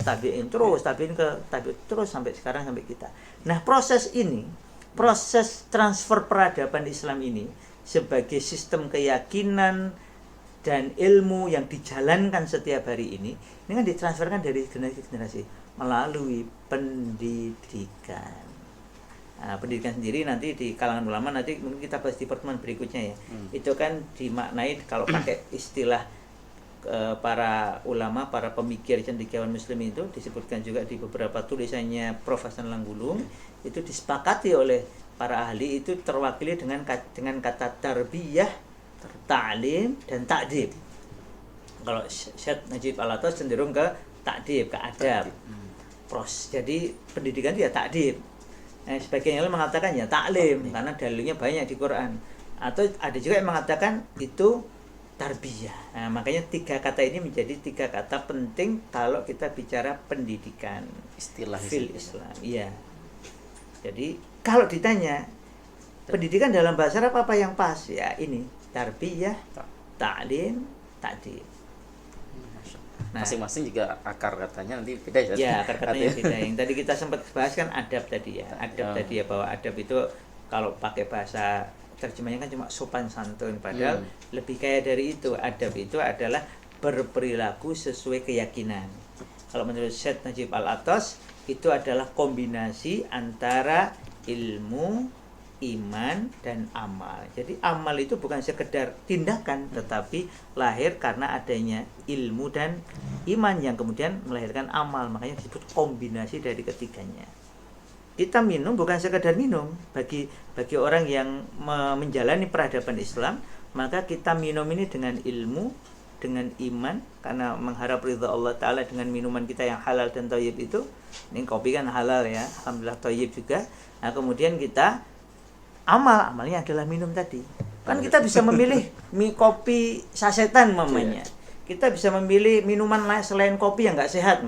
tabi'in terus, tabi'in ke tabi'in terus sampai sekarang, sampai kita. Nah, proses transfer peradaban Islam ini sebagai sistem keyakinan dan ilmu yang dijalankan setiap hari ini kan ditransferkan dari generasi ke generasi melalui pendidikan. Nah, pendidikan sendiri nanti di kalangan ulama nanti mungkin kita bahas di pertemuan berikutnya ya. Itu kan dimaknai kalau pakai istilah para ulama, para pemikir cendekiawan muslim itu disebutkan juga di beberapa tulisannya Prof. Hasan Langgulung, itu disepakati oleh para ahli itu terwakili dengan kata tarbiyah, ta'lim dan ta'dib. Kalau Syed Najib Al-Atas cenderung ke ta'dib, ke adab. Jadi pendidikan dia ta'dib. Sebagian yang mengatakan ya ta'lim karena dalilnya banyak di Quran. Atau ada juga yang mengatakan itu tarbiyah. Nah, makanya 3 kata ini menjadi 3 kata penting kalau kita bicara pendidikan istilah fil Islam. Iya. Jadi kalau ditanya pendidikan dalam bahasa Arab apa yang pas? Ya ini, tarbiyah, ta'lim, ta'dib. Nah, masing-masing juga akar katanya nanti beda ya. Ya, akar katanya beda. Yang tadi kita sempat bahas kan adab tadi ya. Adab tadi ya, bahwa adab itu kalau pakai bahasa terjemahnya kan cuma sopan santun, padahal lebih kaya dari itu. Adab itu adalah berperilaku sesuai keyakinan. Kalau menurut Syed Najib Al-Atas itu adalah kombinasi antara ilmu, iman dan amal. Jadi amal itu bukan sekedar tindakan, tetapi lahir karena adanya ilmu dan iman yang kemudian melahirkan amal. Makanya disebut kombinasi dari ketiganya. Kita minum bukan sekedar minum. Bagi orang yang menjalani peradaban Islam, maka kita minum ini dengan ilmu, dengan iman, karena mengharap ridha Allah Ta'ala dengan minuman kita yang halal dan thayyib itu. Ini kopi kan halal ya, alhamdulillah thayyib juga. Nah, kemudian kita amalnya adalah minum tadi. Kan kita bisa memilih mie kopi sasetan mamanya. kita bisa memilih minuman lain selain kopi yang nggak sehat.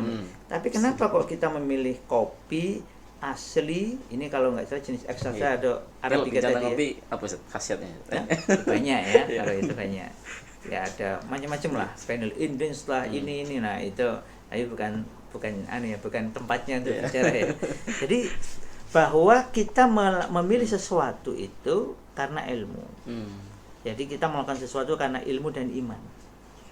Tapi kenapa kok kita memilih kopi asli? Ini kalau nggak salah jenis ekstraknya ada Kalau Arabica bicara tadi kopi apa khasiatnya? ya. Banyak ya, kalau itu banyak. Ya ada macam-macam lah, panel Indians lah, ini. Nah, itu tapi bukan bukan tempatnya untuk bicara ya. Jadi bahwa kita memilih sesuatu itu karena ilmu. Jadi kita melakukan sesuatu karena ilmu dan iman.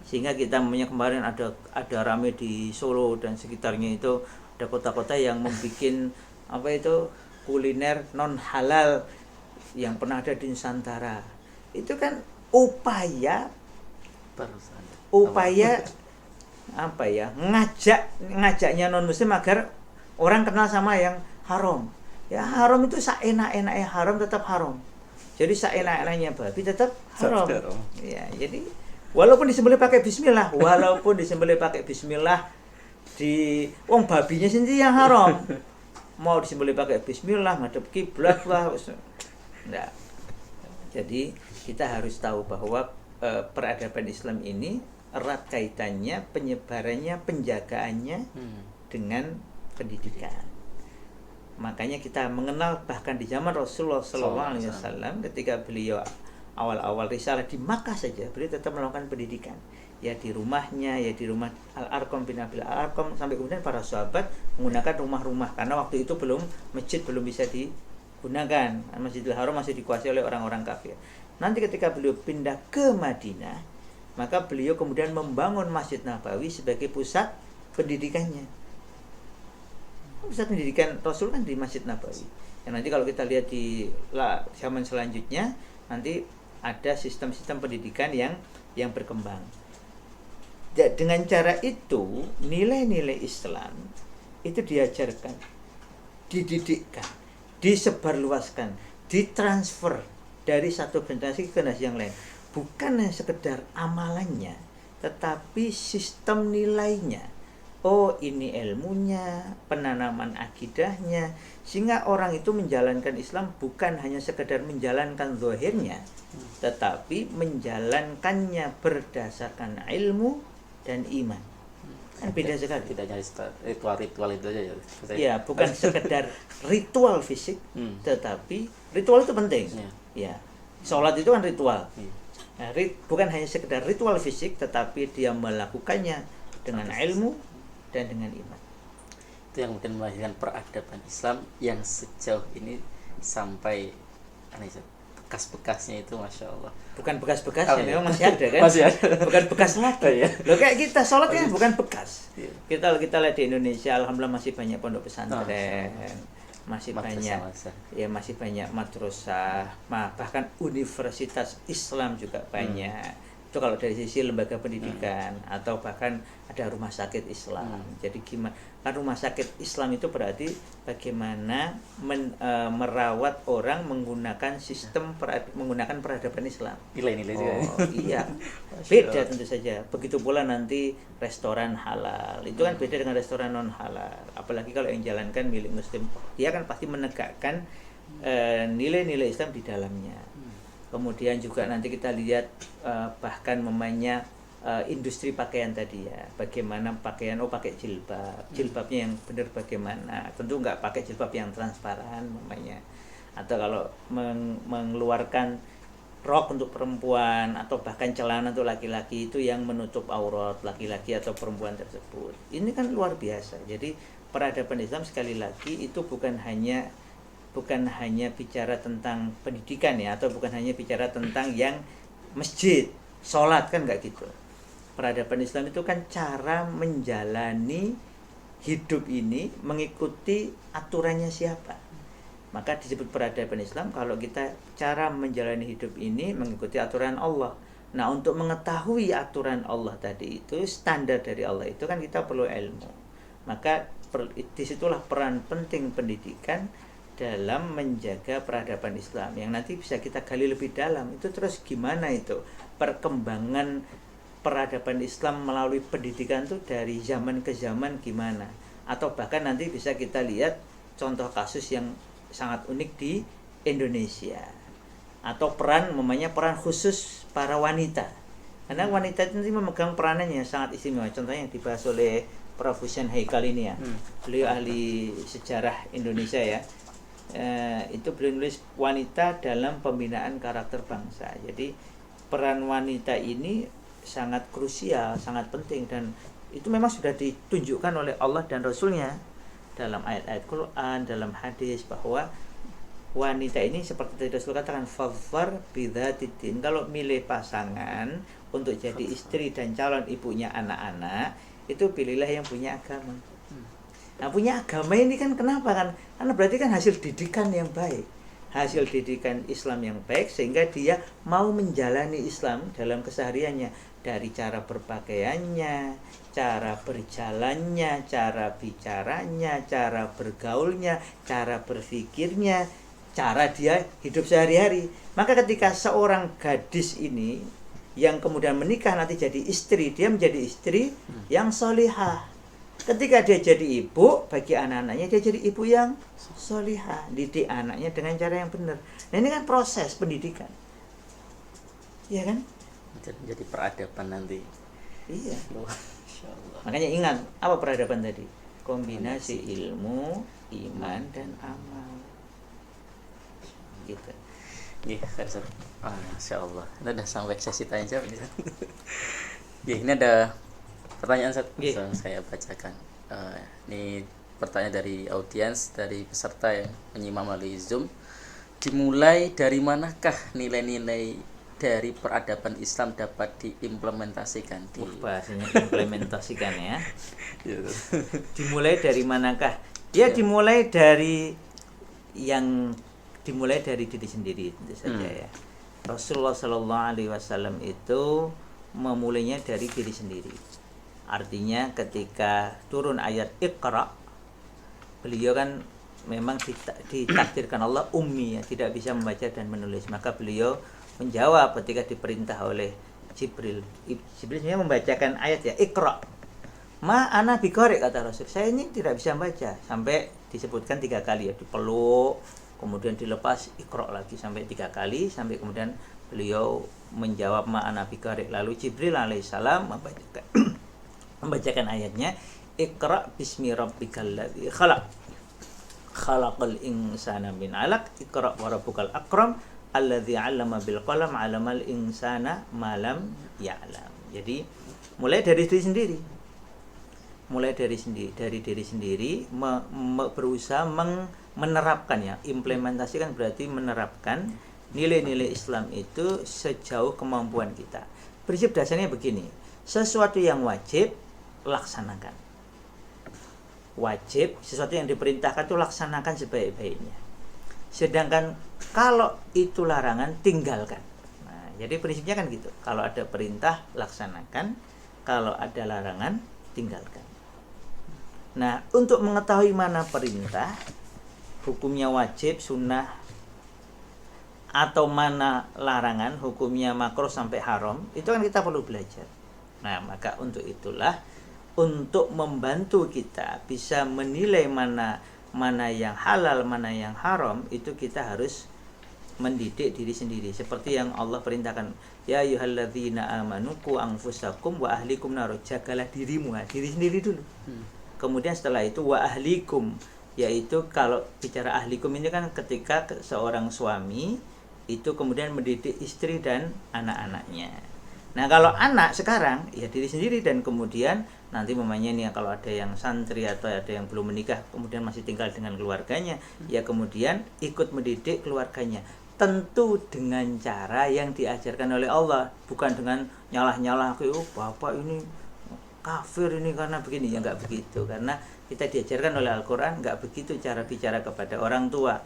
Sehingga kita kemarin ada rame di Solo dan sekitarnya itu ada kota-kota yang membuat apa itu kuliner non halal yang pernah ada di Nusantara. Itu kan upaya apa ya, ngajaknya non muslim agar orang kenal sama yang haram. Ya haram itu seenak-enaknya haram tetap haram. Jadi seenak-enaknya babi tetap haram. Ya, jadi walaupun disembelih pakai bismillah, di babinya sendiri yang haram. Mau disembelih pakai bismillah, ngadep kiblat lah. Enggak. Jadi kita harus tahu bahwa peradaban Islam ini erat kaitannya penyebarannya, penjagaannya dengan pendidikan. Makanya kita mengenal bahkan di zaman Rasulullah SAW ketika beliau awal-awal risalah di Makkah saja, beliau tetap melakukan pendidikan. Ya di rumahnya, ya di rumah Al-Arqam bin Abil Al-Arqam, sampai kemudian para sahabat menggunakan rumah-rumah karena waktu itu masjid belum bisa digunakan. Masjidil Haram masih dikuasai oleh orang-orang kafir. Nanti ketika beliau pindah ke Madinah, maka beliau kemudian membangun Masjid Nabawi sebagai pusat pendidikannya. Pusat pendidikan Rasul kan di Masjid Nabawi. Dan nanti kalau kita lihat di zaman selanjutnya, nanti ada sistem-sistem pendidikan yang berkembang. Dengan cara itu, nilai-nilai Islam itu diajarkan, dididikkan, disebarluaskan, ditransfer dari satu generasi ke generasi yang lain. Bukan hanya sekedar amalannya, tetapi sistem nilainya. Oh, ini ilmunya, penanaman akidahnya, sehingga orang itu menjalankan Islam bukan hanya sekedar menjalankan zahirnya, tetapi menjalankannya berdasarkan ilmu dan iman. Kan beda sekali. Tidak hanya ritual itu aja ya. Ya, bukan sekedar ritual fisik, tetapi ritual itu penting. Ya. Sholat itu kan ritual. Nah, bukan hanya sekedar ritual fisik, tetapi dia melakukannya dengan ilmu dan dengan iman. Itu yang kemudian melahirkan peradaban Islam yang sejauh ini sampai bekas-bekasnya itu masya Allah. Bukan bekas-bekasnya, memang masih ada kan? Masih ada. Bukan bekas lagi. Loh kayak kita sholat kan bukan bekas. Iya. Kita lihat di Indonesia, alhamdulillah masih banyak pondok pesantren, masih banyak madrasah, bahkan universitas Islam juga banyak. Itu kalau dari sisi lembaga pendidikan atau bahkan ada rumah sakit Islam. Jadi gimana? Kan rumah sakit Islam itu berarti bagaimana merawat orang menggunakan menggunakan peradaban Islam. Nilai-nilai juga. Iya. Beda tentu saja. Begitu pula nanti restoran halal. Itu kan beda dengan restoran non halal. Apalagi kalau yang jalankan milik muslim, dia kan pasti menegakkan nilai-nilai Islam di dalamnya. Kemudian juga nanti kita lihat bahkan industri pakaian tadi ya, bagaimana pakaian, pakai jilbabnya yang benar bagaimana, tentu nggak pakai jilbab yang transparan namanya, atau kalau mengeluarkan rok untuk perempuan atau bahkan celana untuk laki-laki itu yang menutup aurat laki-laki atau perempuan tersebut, ini kan luar biasa. Jadi peradaban Islam sekali lagi itu bukan hanya bicara tentang pendidikan ya, atau bukan hanya bicara tentang yang masjid, sholat, kan nggak gitu. Peradaban Islam itu kan cara menjalani hidup ini mengikuti aturannya siapa. Maka disebut peradaban Islam kalau kita cara menjalani hidup ini mengikuti aturan Allah. Nah, untuk mengetahui aturan Allah tadi itu, standar dari Allah itu kan kita perlu ilmu. Maka disitulah peran penting pendidikan dalam menjaga peradaban Islam yang nanti bisa kita gali lebih dalam. Itu terus gimana itu perkembangan peradaban Islam melalui pendidikan itu dari zaman ke zaman gimana, atau bahkan nanti bisa kita lihat contoh kasus yang sangat unik di Indonesia, atau peran khusus para wanita Karena wanita itu nanti memegang peranan yang sangat istimewa. Contohnya yang dibahas oleh Prof. Hussein Haikal ini ya. Beliau ahli sejarah Indonesia ya. Itu beliau nulis wanita dalam pembinaan karakter bangsa. Jadi peran wanita ini sangat krusial, sangat penting, dan itu memang sudah ditunjukkan oleh Allah dan Rasulnya dalam ayat-ayat Quran, dalam hadis, bahwa wanita ini seperti tadi Rasul katakan, fadfar bidzatiddin, kalau milih pasangan untuk jadi istri dan calon ibunya anak-anak, itu pilihlah yang punya agama. Nah, punya agama ini kan kenapa kan? Karena berarti kan hasil didikan yang baik, hasil didikan Islam yang baik, sehingga dia mau menjalani Islam dalam kesehariannya, dari cara berpakaiannya, cara berjalannya, cara bicaranya, cara bergaulnya, cara berpikirnya, cara dia hidup sehari-hari. Maka ketika seorang gadis ini yang kemudian menikah nanti jadi istri, dia menjadi istri yang solihah. Ketika dia jadi ibu, bagi anak-anaknya dia jadi ibu yang solihah, didik anaknya dengan cara yang benar. Nah, ini kan proses pendidikan, iya kan? Jadi peradaban nanti. Iya. Masya Allah. Makanya ingat, apa peradaban tadi? Kombinasi ilmu, iman, dan amal. Gitu. Iya, Ustaz. Masya Allah. Ini udah sampai sesi tanya jawab nih. Ini ada pertanyaan saya bacakan. Ini pertanyaan dari audiens, dari peserta yang menyimak melalui Zoom. Dimulai dari manakah nilai-nilai dari peradaban Islam dapat diimplementasikan di bahasanya implementasikan ya. Dimulai dari manakah? Ya, dimulai dari diri sendiri, tentu saja ya. Rasulullah Shallallahu Alaihi Wasallam itu memulainya dari diri sendiri. Artinya ketika turun ayat Iqra, beliau kan memang ditakdirkan Allah ummi ya, tidak bisa membaca dan menulis. Maka beliau menjawab ketika diperintah oleh Jibril. Jibril sebenarnya membacakan ayat ya, Iqra. Ma ana biqari, kata Rasul. Saya ini tidak bisa membaca, sampai disebutkan 3 kali ya, dipeluk, kemudian dilepas, Iqra lagi sampai 3 kali, sampai kemudian beliau menjawab ma ana biqari. Lalu Jibril alaihissalam membacakan ayatnya, Iqra bismi rabbikal ladzi khalaq. Khalaqal insana min 'alaq, Iqra wa rabbukal akram alladzi 'allama bil qalam 'allamal insana ma lam ya'lam. Jadi mulai dari diri sendiri. Mulai dari diri sendiri berusaha menerapkan ya. Implementasikan berarti menerapkan nilai-nilai Islam itu sejauh kemampuan kita. Prinsip dasarnya begini, sesuatu yang wajib laksanakan. Wajib, sesuatu yang diperintahkan itu laksanakan sebaik-baiknya. Sedangkan kalau itu larangan, tinggalkan. Nah, jadi prinsipnya kan gitu. Kalau ada perintah, laksanakan. Kalau ada larangan, tinggalkan. Nah, untuk mengetahui mana perintah, hukumnya wajib, sunnah, atau mana larangan, hukumnya makruh sampai haram, itu kan kita perlu belajar. Nah, maka untuk itulah, untuk membantu kita bisa menilai mana yang halal, mana yang haram, itu kita harus mendidik diri sendiri. Seperti yang Allah perintahkan, ya ayyuhalladzina amanu qu anfusakum wa ahlikum nar, jagalah dirimu, diri sendiri dulu. Kemudian setelah itu wa ahlikum, yaitu kalau bicara ahlikum ini kan ketika seorang suami itu kemudian mendidik istri dan anak-anaknya. Nah, kalau anak sekarang ya diri sendiri, dan kemudian nanti mamanya nih kalau ada yang santri atau ada yang belum menikah kemudian masih tinggal dengan keluarganya, ya kemudian ikut mendidik keluarganya. Tentu dengan cara yang diajarkan oleh Allah, bukan dengan nyalah-nyalah, oh bapak ini kafir ini karena begini, ya enggak begitu. Karena kita diajarkan oleh Al-Quran, enggak begitu cara bicara kepada orang tua.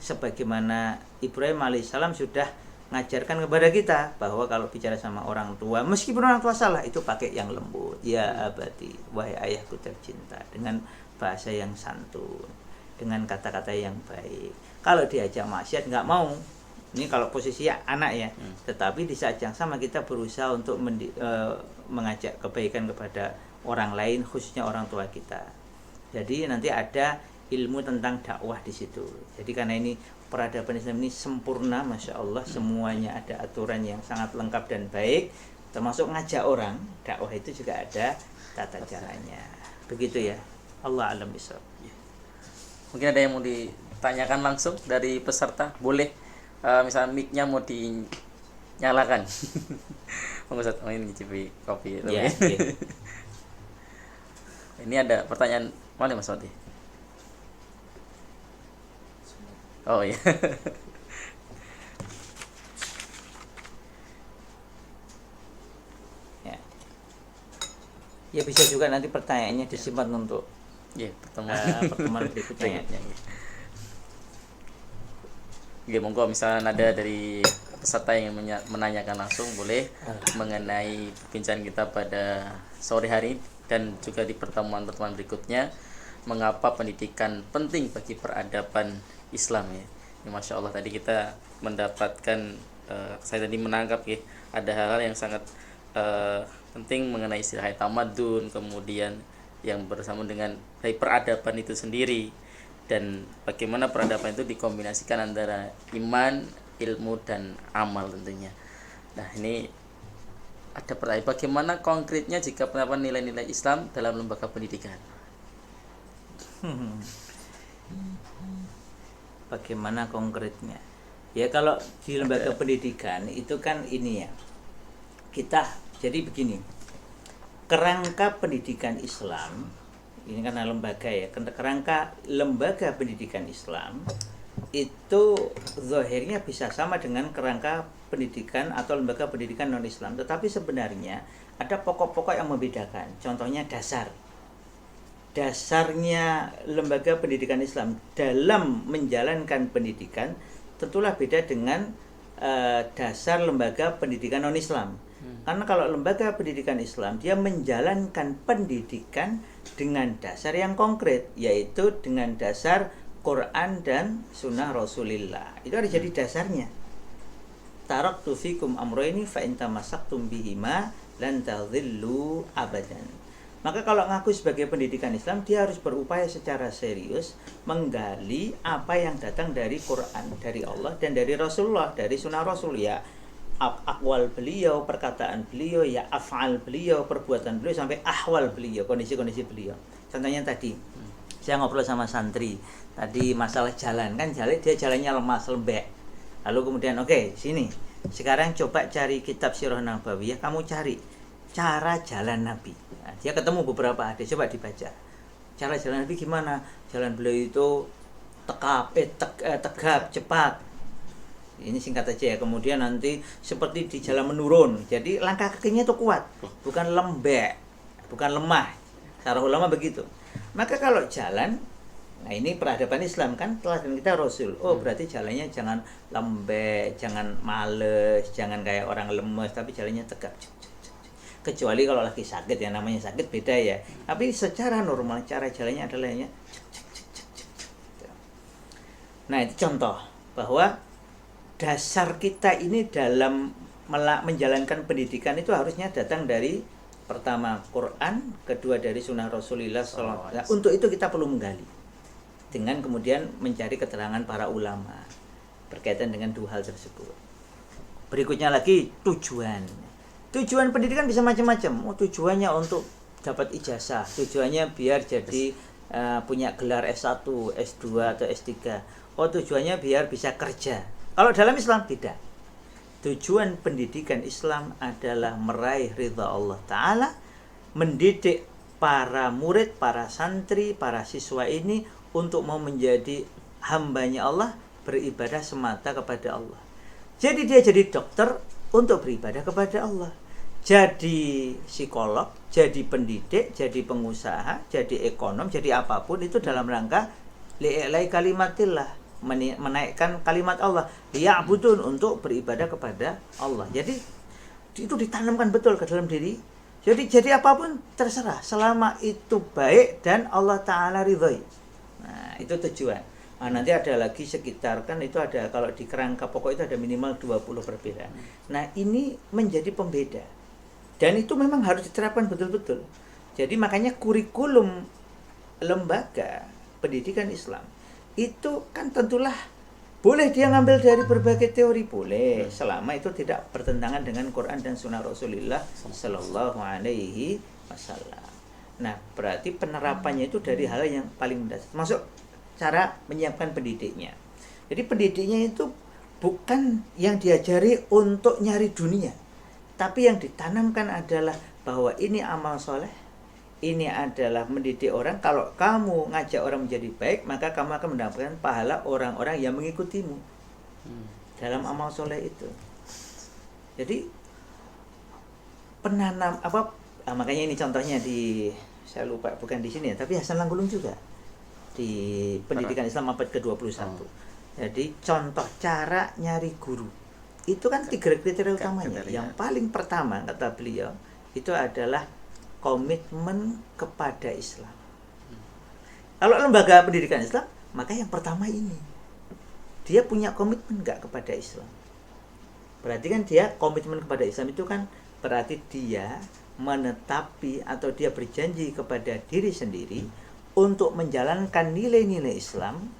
Sebagaimana Ibrahim alaihissalam sudah ngajarkan kepada kita bahwa kalau bicara sama orang tua, meskipun orang tua salah, itu pakai yang lembut. Ya abadi, wahai ayahku tercinta, dengan bahasa yang santun, dengan kata-kata yang baik. Kalau diajak maksiat nggak mau. Ini kalau posisi anak ya. Tetapi di saat yang sama kita berusaha untuk mengajak kebaikan kepada orang lain, khususnya orang tua kita. Jadi nanti ada ilmu tentang dakwah di situ. Jadi karena ini peradaban Islam ini sempurna, masya Allah, semuanya ada aturan yang sangat lengkap dan baik. Termasuk ngajak orang, dakwah itu juga ada tata caranya. Begitu ya. Allah alam bisawab. Mungkin ada yang mau ditanyakan langsung dari peserta, boleh misalnya mic-nya mau dinyalakan. Bang Ustadz, ini nyicipi kopi. Ya, ya. Ini ada pertanyaan mana Mas Wati? Oh iya. Ya. Ya bisa juga nanti pertanyaannya disimpan untuk Iya, pertemuan berikutnya. Ya. Oke, monggo misalnya ada dari peserta yang menanyakan langsung, boleh mengenai perbincangan kita pada sore hari dan juga di pertemuan-pertemuan berikutnya, mengapa pendidikan penting bagi peradaban Islam ya. Ini Masya Allah tadi kita mendapatkan, saya tadi menangkap ya, ada hal-hal yang sangat penting mengenai istilah tamadun, kemudian yang bersama dengan peradaban itu sendiri, dan bagaimana peradaban itu dikombinasikan antara iman, ilmu, dan amal tentunya. Nah ini ada pertanyaan, bagaimana konkretnya jika penerapan nilai-nilai Islam dalam lembaga pendidikan? Bagaimana konkretnya? Ya kalau di lembaga pendidikan itu kan ini ya, kita jadi begini, kerangka pendidikan Islam ini karena lembaga ya, kerangka lembaga pendidikan Islam itu zahirnya bisa sama dengan kerangka pendidikan atau lembaga pendidikan non Islam, tetapi sebenarnya ada pokok-pokok yang membedakan. Contohnya dasarnya lembaga pendidikan Islam dalam menjalankan pendidikan tentulah beda dengan dasar lembaga pendidikan non Islam. Karena kalau lembaga pendidikan Islam dia menjalankan pendidikan dengan dasar yang konkret, yaitu dengan dasar Quran dan Sunnah Rasulullah. Itu harus jadi dasarnya. Taraktu fikum amroini fa in tamassaktum bihima lan tadhillu abadan. Maka kalau ngaku sebagai pendidikan Islam, dia harus berupaya secara serius menggali apa yang datang dari Quran, dari Allah dan dari Rasulullah, dari Sunnah Rasul ya. Akwal beliau, perkataan beliau, ya af'al beliau, perbuatan beliau, sampai ahwal beliau, kondisi-kondisi beliau. Contohnya tadi, saya ngobrol sama santri, tadi masalah jalan, kan dia jalannya lemas, lembek. Lalu kemudian, oke, sini, sekarang coba cari kitab Sirah Nabawiyah, kamu cari cara jalan Nabi. Nah, dia ketemu beberapa hadis, coba dibaca. Cara jalan Nabi gimana? Jalan beliau itu tegap, cepat. Ini singkat aja ya. Kemudian nanti seperti di jalan menurun. Jadi langkah kakinya itu kuat, bukan lembek, bukan lemah. Cara ulama begitu. Maka kalau jalan, nah ini peradaban Islam kan teladan kita Rasul. Oh berarti jalannya jangan lembek, jangan males, jangan kayak orang lemes, tapi jalannya tegap. Kecuali kalau lagi sakit, ya namanya sakit beda ya. Tapi secara normal cara jalannya adalah ya. Nah itu contoh bahwa dasar kita ini dalam menjalankan pendidikan itu harusnya datang dari pertama Quran, kedua dari Sunnah Rasulullah SAW. Nah, untuk itu kita perlu menggali dengan kemudian mencari keterangan para ulama berkaitan dengan dua hal tersebut. Berikutnya lagi tujuan pendidikan bisa macam-macam. Tujuannya untuk dapat ijazah, tujuannya biar jadi punya gelar S1, S2 atau S3. Tujuannya biar bisa kerja. Kalau dalam Islam tidak. Tujuan pendidikan Islam adalah meraih ridha Allah Ta'ala, mendidik para murid, para santri, para siswa ini untuk mau menjadi hambanya Allah, beribadah semata kepada Allah. Jadi dia jadi dokter untuk beribadah kepada Allah. Jadi psikolog, jadi pendidik, jadi pengusaha, jadi ekonom, jadi apapun itu dalam rangka li'ilai kalimatillah, menaikkan kalimat Allah, liya'budun, untuk beribadah kepada Allah. Jadi itu ditanamkan betul ke dalam diri. Jadi apapun terserah selama itu baik dan Allah Ta'ala ridhoi. Nah itu tujuan. Nah, nanti ada lagi sekitar, kan itu ada, kalau di kerangka pokok itu ada minimal 20 perbedaan. Nah ini menjadi pembeda, dan itu memang harus diterapkan betul-betul. Jadi makanya kurikulum lembaga pendidikan Islam itu kan tentulah Boleh dia ngambil dari berbagai teori, boleh, selama itu tidak bertentangan dengan Quran dan Sunnah Rasulullah Sallallahu Alaihi Wasallam. Nah, berarti penerapannya itu dari hal yang paling mendasar, termasuk cara menyiapkan pendidiknya. Jadi pendidiknya itu bukan yang diajari untuk nyari dunia, tapi yang ditanamkan adalah bahwa ini amal soleh, ini adalah mendidik orang. Kalau kamu ngajak orang menjadi baik, maka kamu akan mendapatkan pahala orang-orang yang mengikutimu dalam amal soleh itu. Jadi penanam makanya ini contohnya saya lupa, bukan di sini ya, tapi Hasan Langgulung juga di Pendidikan Islam abad ke-21. Jadi contoh cara nyari guru itu kan 3 kriteria utamanya. Yang paling pertama kata beliau itu adalah komitmen kepada Islam. Kalau lembaga pendidikan Islam, maka yang pertama ini, dia punya komitmen nggak kepada Islam. Berarti kan dia komitmen kepada Islam itu kan berarti dia menetapi atau dia berjanji kepada diri sendiri untuk menjalankan nilai-nilai Islam,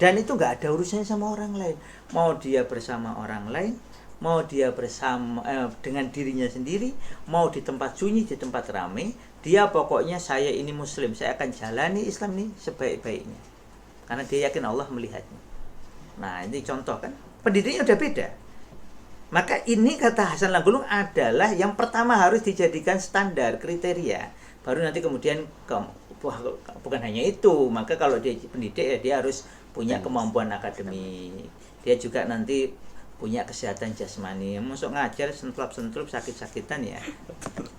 dan itu nggak ada urusannya sama orang lain. Mau dia bersama orang lain, mau dia bersama dengan dirinya sendiri, mau di tempat sunyi, di tempat ramai, dia pokoknya saya ini muslim, saya akan jalani Islam ini sebaik-baiknya, karena dia yakin Allah melihatnya. Nah, ini contoh kan, pendidiknya udah beda. Maka ini kata Hasan Langgulung adalah yang pertama harus dijadikan standar kriteria, baru nanti kemudian bukan hanya itu, maka kalau dia pendidik ya dia harus punya kemampuan akademik, dia juga nanti punya kesehatan jasmani. Masuk ngajar sentrup sakit-sakitan ya.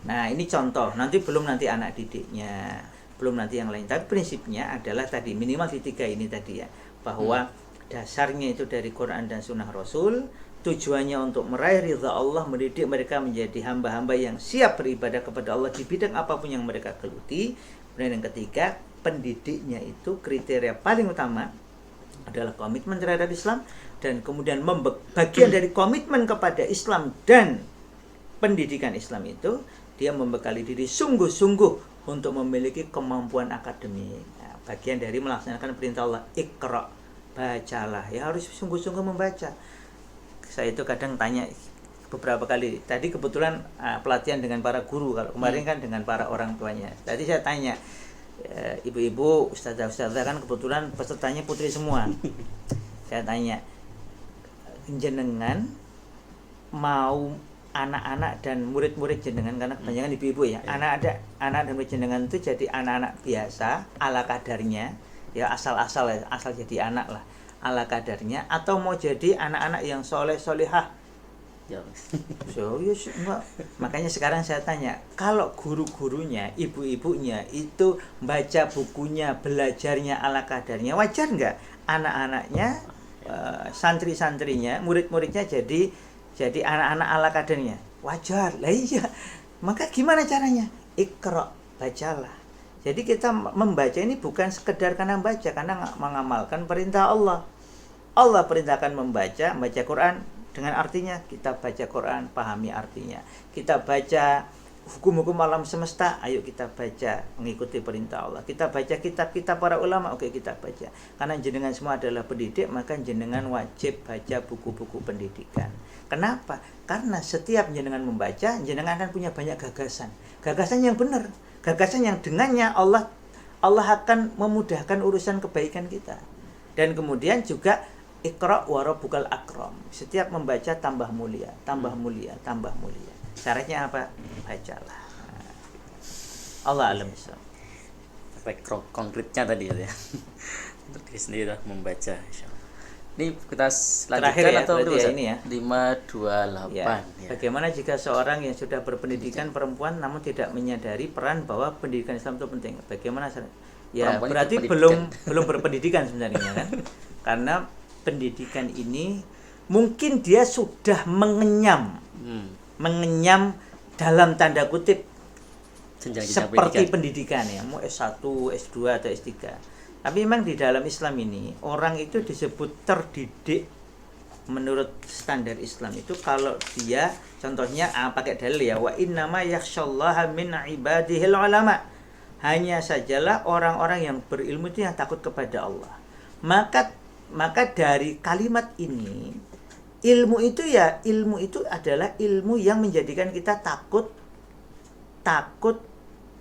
Nah, ini contoh. Nanti anak didiknya, belum nanti yang lain. Tapi prinsipnya adalah tadi minimal di 3 ini tadi ya, bahwa dasarnya itu dari Quran dan Sunnah Rasul. Tujuannya untuk meraih ridha Allah, mendidik mereka menjadi hamba-hamba yang siap beribadah kepada Allah di bidang apapun yang mereka geluti. Kemudian yang ketiga, pendidiknya itu kriteria paling utama adalah komitmen terhadap Islam, dan kemudian bagian dari komitmen kepada Islam dan pendidikan Islam itu dia membekali diri sungguh-sungguh untuk memiliki kemampuan akademik. Nah, bagian dari melaksanakan perintah Allah, Iqra, bacalah, ya harus sungguh-sungguh membaca. Saya itu kadang tanya beberapa kali, tadi kebetulan pelatihan dengan para guru, kalau kemarin kan dengan para orang tuanya. Tadi saya tanya, ibu-ibu, ustazah-ustazah kan kebetulan pesertanya putri semua. Saya tanya, jenengan mau anak-anak dan murid-murid jenengan, karena kebanyakan ibu-ibu ya, anak dan murid jenengan itu jadi anak-anak biasa ala kadarnya, ya asal jadi anak lah ala kadarnya, atau mau jadi anak-anak yang soleh-solehah. Enggak. Makanya sekarang saya tanya, kalau guru-gurunya, ibu-ibunya itu baca bukunya, belajarnya ala kadarnya, wajar nggak anak-anaknya, santri-santrinya, murid-muridnya jadi anak-anak ala kadarnya? Wajar. Lah iya. Maka gimana caranya? Iqra, bacalah. Jadi kita membaca ini bukan sekedar karena baca, karena mengamalkan perintah Allah. Allah perintahkan membaca Quran dengan artinya, kita baca Quran, pahami artinya. Kita baca hukum-hukum alam semesta, ayo kita baca, mengikuti perintah Allah. Kita baca kitab-kitab para ulama, oke kita baca. Karena jenengan semua adalah pendidik, maka jenengan wajib baca buku-buku pendidikan. Kenapa? Karena setiap jenengan membaca, jenengan akan punya banyak gagasan. Gagasan yang benar, gagasan yang dengannya Allah akan memudahkan urusan kebaikan kita. Dan kemudian juga Iqra wa rabbukal akram. Setiap membaca tambah mulia, tambah mulia, tambah mulia. Syaratnya apa? Bacalah. Allah alam bisawab. Efek konkretnya tadi ya. Untuk diri sendiri lah membaca, insyaallah. Ini kita lanjutkan ya, atau ya, ini ya 528 ya. Bagaimana jika seorang yang sudah berpendidikan perempuan namun tidak menyadari peran bahwa pendidikan Islam itu penting? Bagaimana? Ya perempuan berarti belum berpendidikan sebenarnya kan? Karena pendidikan ini mungkin dia sudah mengenyam dalam tanda kutip seperti pendidikan ya, mau S1, S2 atau S3. Tapi memang di dalam Islam ini orang itu disebut terdidik menurut standar Islam itu kalau dia contohnya pakai dalil ya, wa innama yakhsyallaha min ibadihil ulama. Hanya sajalah orang-orang yang berilmu itu yang takut kepada Allah. Maka maka dari kalimat ini, ilmu itu adalah ilmu yang menjadikan kita takut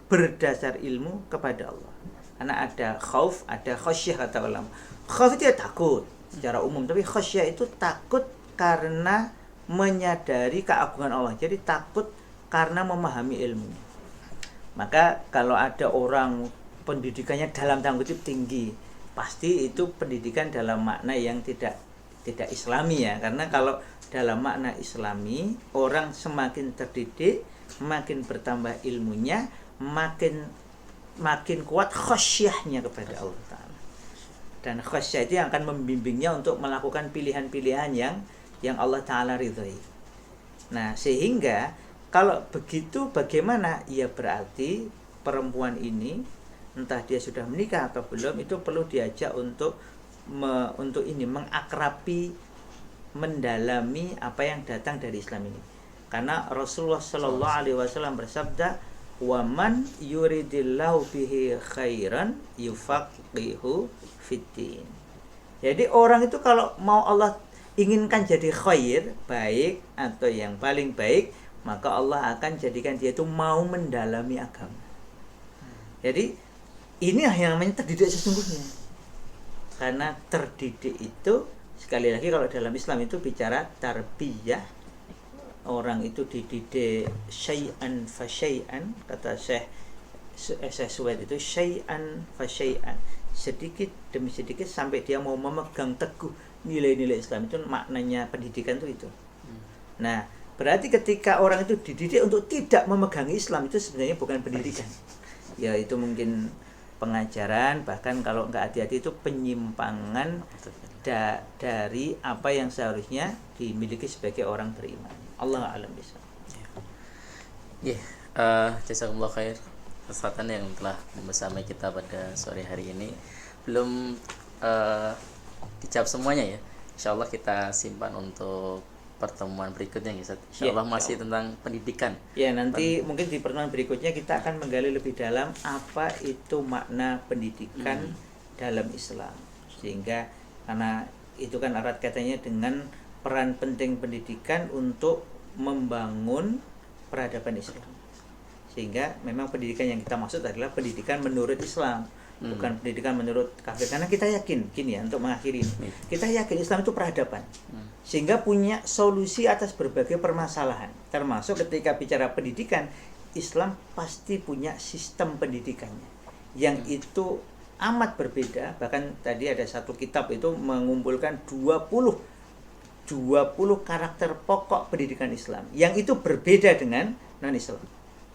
berdasar ilmu kepada Allah. Karena ada khauf, ada khasyah kata ulama. Khauf itu ya takut secara umum, tapi khasyah itu takut karena menyadari keagungan Allah. Jadi takut karena memahami ilmu. Maka kalau ada orang pendidikannya dalam tanda kutip tinggi, pasti itu pendidikan dalam makna yang tidak islami ya. Karena kalau dalam makna islami, orang semakin terdidik, makin bertambah ilmunya, makin kuat khasyahnya kepada Allah Ta'ala. Dan khasyah itu yang akan membimbingnya untuk melakukan pilihan-pilihan yang Allah Ta'ala ridhoi. Nah, sehingga kalau begitu bagaimana? Ya berarti perempuan ini, entah dia sudah menikah atau belum, itu perlu diajak untuk mengakrabi, mendalami apa yang datang dari Islam ini. Karena Rasulullah Shallallahu Alaihi Wasallam bersabda, "Wa man yuridillahu bihi khairan yufaqihu fiddin." Jadi orang itu kalau mau Allah inginkan jadi khair, baik atau yang paling baik, maka Allah akan jadikan dia itu mau mendalami agama. Jadi ini yang namanya terdidik sesungguhnya. Karena terdidik itu, sekali lagi kalau dalam Islam itu bicara tarbiyah, orang itu dididik syai'an fa syai'an, kata Syekh Suwaid itu syai'an fa syai'an, sedikit demi sedikit sampai dia mau memegang teguh nilai-nilai Islam. Itu maknanya pendidikan itu. Nah, berarti ketika orang itu dididik untuk tidak memegangi Islam, itu sebenarnya bukan pendidikan. Ya itu mungkin pengajaran, bahkan kalau nggak hati-hati itu penyimpangan dari apa yang seharusnya dimiliki sebagai orang beriman. Allah a'lam bishawab. Jazakumullah khair kesempatan yang telah bersama kita pada sore hari ini. Belum dijawab semuanya ya. Insyaallah kita simpan untuk pertemuan berikutnya ya Ustaz. Insyaallah masih tentang pendidikan. Ya, nanti mungkin di pertemuan berikutnya kita akan menggali lebih dalam apa itu makna pendidikan dalam Islam. Sehingga karena itu kan erat katanya dengan peran penting pendidikan untuk membangun peradaban Islam. Sehingga memang pendidikan yang kita maksud adalah pendidikan menurut Islam, bukan pendidikan menurut kafir. Karena kita yakin, gini ya, untuk mengakhiri ini, kita yakin Islam itu peradaban, sehingga punya solusi atas berbagai permasalahan. Termasuk ketika bicara pendidikan, Islam pasti punya sistem pendidikannya yang itu amat berbeda. Bahkan tadi ada satu kitab itu mengumpulkan 20 karakter pokok pendidikan Islam yang itu berbeda dengan non-Islam.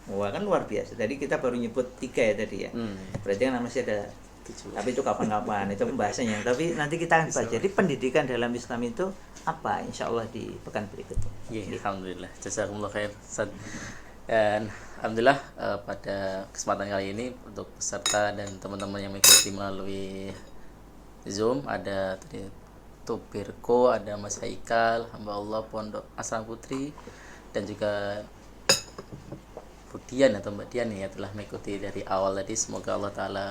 Wah, kan luar biasa. Tadi kita baru nyebut 3 ya tadi ya. Berarti kan masih ada 7. Tapi itu kapan-kapan itu pembahasannya. Tapi nanti kita akan bahas. Jadi pendidikan dalam Islam itu apa? Insya Allah di pekan berikutnya. Alhamdulillah. Jazakumullah khair. Dan alhamdulillah pada kesempatan kali ini untuk peserta dan teman-teman yang mengikuti melalui Zoom, ada tadi Tupirko, ada Mas Haikal, hamba Allah Pondok Asram Putri, dan juga Budian atau Mbak Dian ya telah mengikuti dari awal tadi. Semoga Allah Ta'ala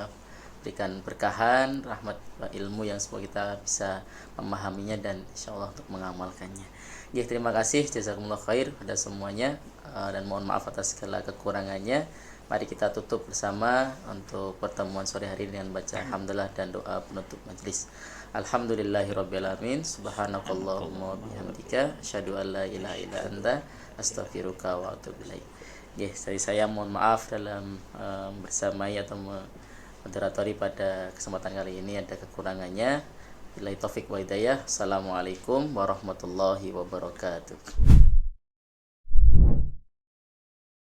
berikan berkahan, rahmat, ilmu yang semoga kita bisa memahaminya dan insya Allah untuk mengamalkannya. Ya, terima kasih, jazakumullah khair pada semuanya, dan mohon maaf atas segala kekurangannya. Mari kita tutup bersama untuk pertemuan sore hari ini dengan baca alhamdulillah dan doa penutup majelis. Alhamdulillahirabbil alamin, subhanakallahumma bihamdika asyhadu an la ilaha illa anta astaghfiruka wa atubu ilaik. Saya mohon maaf dalam bersamai atau moderatori pada kesempatan kali ini ada kekurangannya. Billahi taufik wa hidayah. Assalamualaikum warahmatullahi wabarakatuh.